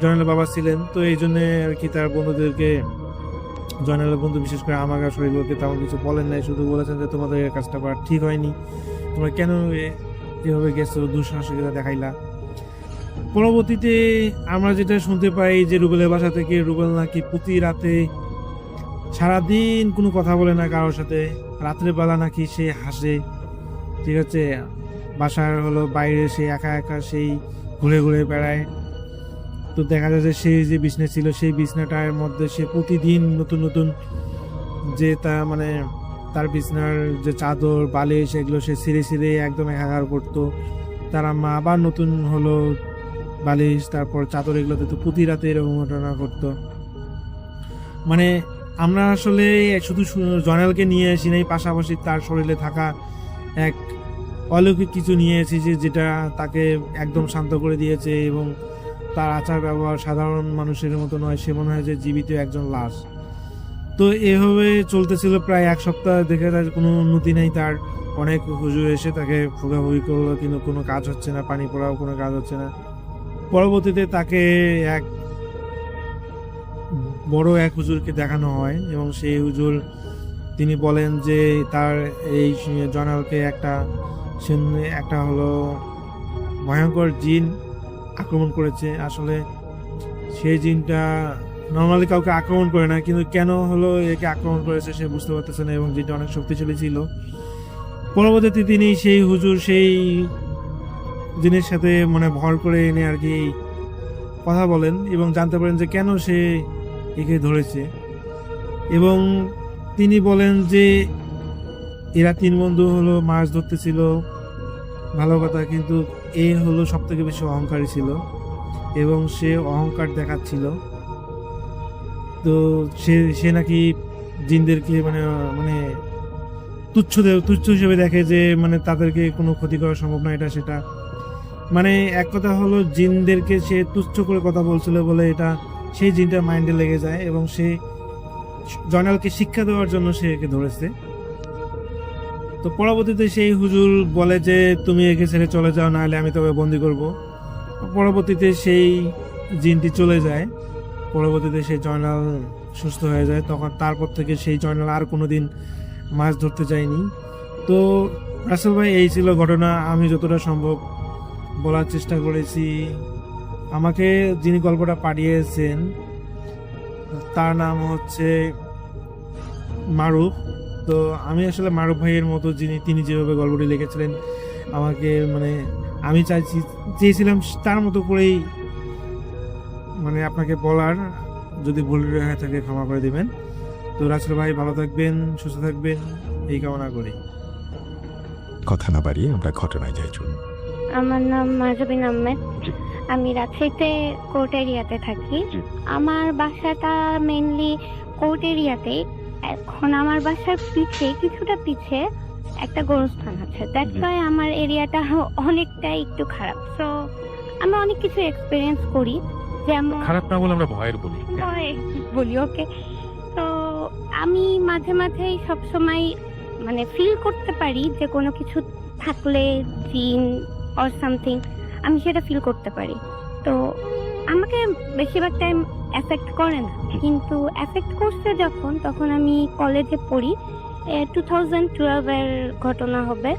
জয়নালের বাবা ছিলেন, তো এই জন্য আর কি তার বন্ধুদেরকে জয়নালের বন্ধু বিশেষ করে আমাকে শরীরকে তেমন কিছু বলেন নাই, শুধু বলেছেন যে তোমাদের এই কাজটা করা ঠিক হয়নি, তোমরা কেন এভাবে গেছো, দুঃসাহসিকতা দেখাইলা। পরবর্তীতে আমরা যেটা শুনতে পাই যে রুবেলের বাসা থেকে রুবেল নাকি প্রতি রাতে সারাদিন কোনো কথা বলে না কারোর সাথে, রাত্রে বেলা নাকি সে হাসে, ঠিক আছে, বাসার হলো বাইরে সে একা একা সেই ঘুরে ঘুরে বেড়ায়। তো দেখা যায় যে সেই যে বিছনা ছিল সেই বিছনাটার মধ্যে সে প্রতিদিন নতুন নতুন যে তার বিছনার যে চাদর বালিশ এগুলো সে ছিঁড়ে ছিঁড়ে একদম একাকার করতো। তার আম্মা আবার নতুন হলো বালিশ তারপর চাদর এগুলোতে তো প্রতি রাতে এরকম ঘটনা করতো। মানে আমরা আসলে শুধু জয়নালকে নিয়ে আসি নাই, পাশাপাশি তার শরীরে থাকা এক অলৌকিক কিছু নিয়ে এসেছি যেটা তাকে একদম শান্ত করে দিয়েছে এবং তার আচার ব্যবহার সাধারণ মানুষের মতো নয়, সে মনে হয় যে জীবিত একজন লাশ। তো এভাবে চলতেছিল প্রায় এক সপ্তাহ, দেখে তার কোনো উন্নতি নেই। তার অনেক হুজুর এসে তাকে ভোগাভুগি করলো কিন্তু কোনো কাজ হচ্ছে না, পানি পড়াও কোনো কাজ হচ্ছে না। পরবর্তীতে তাকে এক বড় এক হুজুরকে দেখানো হয় এবং সেই হুজুর তিনি বলেন যে তার এই জয়নালকে একটা হলো ভয়ঙ্কর জিন আক্রমণ করেছে। আসলে সেই জিনটা নর্মালি কাউকে আক্রমণ করে না, কিন্তু কেন হলো একে আক্রমণ করেছে সে বুঝতে পারতেছে না এবং জিনটা অনেক শক্তিশালী ছিল। পরবর্তীতে তিনি সেই হুজুর সেই জিনের সাথে ভর করে এনে আর কি কথা বলেন এবং জানতে পারেন যে কেন সে একে ধরেছে। এবং তিনি বলেন যে এরা 3 বন্ধু হলো মাছ ধরতেছিল, ভালো কথা, কিন্তু এ হলো সব থেকে বেশি অহংকারী ছিল এবং সে অহংকার দেখাচ্ছিল। তো সে নাকি জিনদেরকে তুচ্ছ হিসেবে দেখে যে তাদেরকে কোনো ক্ষতি করা সম্ভব না, এটা সেটা। এক কথা হলো জিনদেরকে সে তুচ্ছ করে কথা বলছিল বলে এটা সেই জিনটা মাইন্ডে লেগে যায় এবং সে জয়নালকে শিক্ষা দেওয়ার জন্য সে একে ধরেছে। তো পরবর্তীতে সেই হুজুর বলে যে তুমি একে ছেড়ে চলে যাও, নাহলে আমি তবে বন্দি করব। পরবর্তীতে সেই জিনটি চলে যায়, পরবর্তীতে সেই জয়নাল সুস্থ হয়ে যায়। তখন তারপর থেকে সেই জয়নাল আর কোনোদিন মাছ ধরতে যায়নি। তো রাসেল ভাই, এই ছিল ঘটনা, আমি যতটা সম্ভব বলার চেষ্টা করেছি। আমাকে যিনি গল্পটা পাঠিয়েছেন তার নাম হচ্ছে মারুফ। তো আমি আসলে মারুফ ভাইয়ের মতো তিনি যেভাবে গল্পটি লিখেছিলেন আমাকে আমি চেয়েছিলাম তার মতো করেই আপনাকে বলার, যদি ভুল হয়ে থাকে ক্ষমা করে দিবেন। তো রাসেল ভাই ভালো থাকবেন, সুস্থ থাকবেন, এই কামনা করি। কথা না বাড়িয়ে আমরা ঘটনায় যাই। চলুন। আমার নাম মাহজুবিন আহমেদ, আমি রাজশাহীতে কোর্ট এরিয়াতে থাকি। আমার বাসাটা মেইনলি কোর্ট এরিয়াতে। এখন আমার বাসার কিছুটা পিছে একটা গোরস্থান আছে, দ্যাটস ওয়াই আমার এরিয়াটা অনেকটা একটু খারাপ। সো আমি অনেক কিছু এক্সপিরিয়েন্স করি, যেমন খারাপ না বলে আমরা ভয়ের বলি। ওকে। তো আমি মাঝে মাঝেই সবসময় ফিল করতে পারি যে কোনো কিছু থাকলে জিন অর সামথিং, আমি সেটা ফিল করতে পারি। তো আমাকে বেশিরভাগ টাইম এফেক্ট করে না, কিন্তু এফেক্ট করছে তখন আমি কলেজে পড়ি। 2012-এর ঘটনা হবে।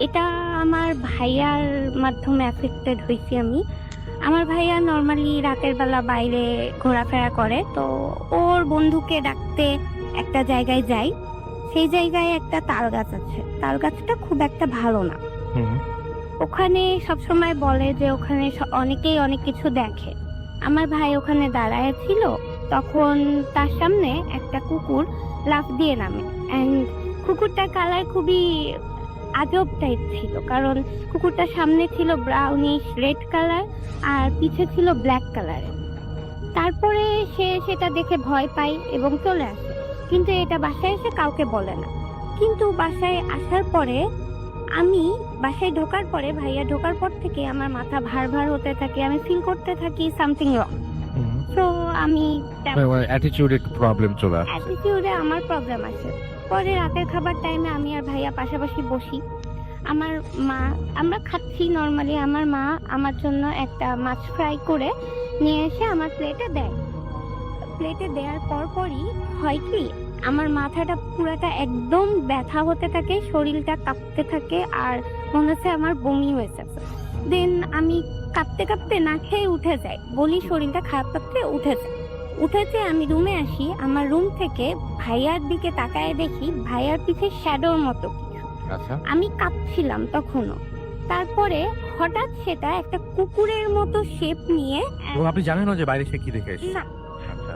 এটা আমার ভাইয়ার মাধ্যমে এফেক্টেড হয়েছি আমি। আমার ভাইয়া নর্মালি রাতের বেলা বাইরে ঘোরাফেরা করে, তো ওর বন্ধুকে ডাকতে একটা জায়গায় যায়। সেই জায়গায় একটা তাল গাছ আছে, তাল গাছটা খুব একটা ভালো না। ওখানে সবসময় বলে যে ওখানে অনেকেই অনেক কিছু দেখে। আমার ভাই ওখানে দাঁড়ায় ছিল, তখন তার সামনে একটা কুকুর লাফ দিয়ে নামে। অ্যান্ড কুকুরটার কালার খুবই আজব টাইপ ছিল, কারণ কুকুরটার সামনে ছিল ব্রাউনিশ রেড কালার আর পিছে ছিল ব্ল্যাক কালারের। তারপরে সে সেটা দেখে ভয় পায় এবং চলে আসে, কিন্তু এটা বাসায় এসে কাউকে বলে না। কিন্তু বাসায় আসার পরে আমি বাসায় ঢোকার পরে ভাইয়া ঢোকার পর থেকে আমার মাথা ভার ভার হতে থাকে, আমি ফিল করতে থাকি সামথিং রং। তো আমি অ্যাটিটিউডে প্রবলেম চলে আসে, অ্যাটিটিউডে আমার প্রবলেম আসে। পরে রাতের খাবার টাইমে আমি আর ভাইয়া পাশাপাশি বসি, আমার মা, আমরা খাচ্ছি নর্মালি, আমার মা আমার জন্য একটা মাছ ফ্রাই করে নিয়ে এসে আমার প্লেটে দেয়। প্লেটে দেওয়ার পরই হয় কি আমার মাথাটা পুরাটা একদম ব্যথা হতে থাকে, শরীরটা কাঁপতে থাকে, আর মনে হচ্ছে আমার বমি হয়েছে। দেন আমি কাঁপতে কাঁপতে না খেয়ে উঠে যাই, বলি শরীরটা খারাপ লাগতে, উঠেছে আমি রুমে আসি। আমার রুম থেকে ভাইয়ার দিকে তাকায় দেখি ভাইয়ার পিঠে শ্যাডোর মতো কিছু। আচ্ছা, আমি কাঁপছিলাম তখনও। তারপরে হঠাৎ সেটা একটা কুকুরের মতো শেপ নিয়ে, এবং আপনি জানেন না যে বাইরে সে কি দেখে এসেছে? না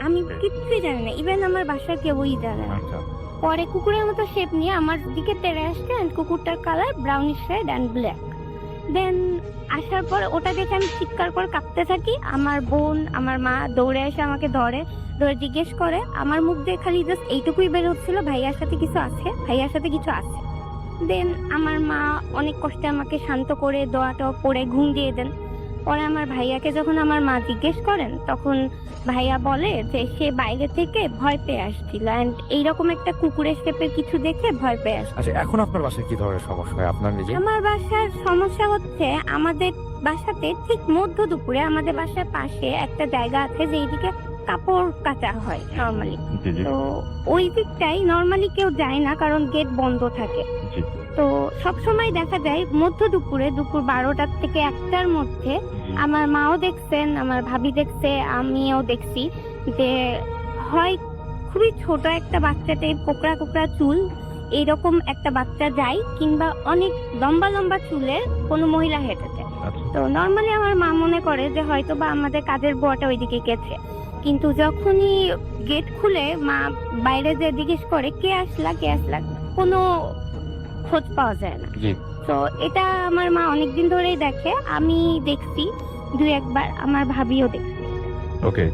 আমি কিচ্ছুই জানি না, ইভেন আমার বাসার কেউই জানে না। আচ্ছা, পরে কুকুরের মতো শেপ নিয়ে আমার দিকে তেড়ে আসছে, and কুকুরটার colour brownish red and black. Then আসার পর ওটা দেখে আমি চিৎকার করে কাঁপতে থাকি। আমার বোন, আমার মা দৌড়ে এসে আমাকে ধরে জিজ্ঞেস করে। আমার মুখ দিয়ে খালি জাস্ট এইটুকুই বের হচ্ছিল, ভাইয়ার সাথে কিছু আছে, ভাইয়ার সাথে কিছু আছে। দেন আমার মা অনেক কষ্টে আমাকে শান্ত করে দোয়াটা পড়ে ঘুম দিয়ে দেন। পরে আমার ভাইয়াকে যখন আমার মা জিজ্ঞেস করেন, তখন ভাইয়া বলে যে সে বাইরে থেকে ভয় পেয়ে আসছিল, অ্যান্ড এইরকম একটা কুকুরের শেপের কিছু দেখে ভয় পেয়ে আসছিল। আচ্ছা, এখন আপনার বাসায় কি ধরনের সমস্যা হয় আপনার নিজে? আমার বাসার সমস্যা হচ্ছে, আমাদের বাসাতে ঠিক মধ্য দুপুরে আমাদের বাসার পাশে একটা জায়গা আছে যেদিকে কাপড় কাচা হয় নর্মালি। জি জি তো ওই দিকটাই নর্মালি কেউ যায় না, কারণ গেট বন্ধ থাকে। জি। তো সব সময় দেখা যায় মধ্য দুপুরে, দুপুর 12টা থেকে 1টার মধ্যে আমার মাও দেখছেন, আমার ভাবি দেখছে, আমিও দেখছি যে হয় খুবই ছোট একটা বাচ্চাতে কোকড়া কোকড়া চুল এইরকম একটা বাচ্চা যায়, কিংবা অনেক লম্বা লম্বা চুলের কোনো মহিলা হেঁটে যায়। আচ্ছা, তো নর্মালি আমার মা মনে করে যে হয়তো বা আমাদের কাজের বুয়াটা ওইদিকে গেছে, কিন্তু যখনই গেট খুলে মা বাইরে যে জিজ্ঞেস করে কে আসলা, কোনো খোঁজ পাওয়া যায় না। জি। তো এটা আমার মা অনেকদিন ধরেই দেখে, আমি দেখছি 2-1 বার, আমার ভাবিও দেখছে। ওকে,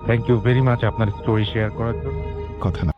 থ্যাংক ইউ ভেরি মাচ আপনার স্টোরি শেয়ার করার জন্য। কথা না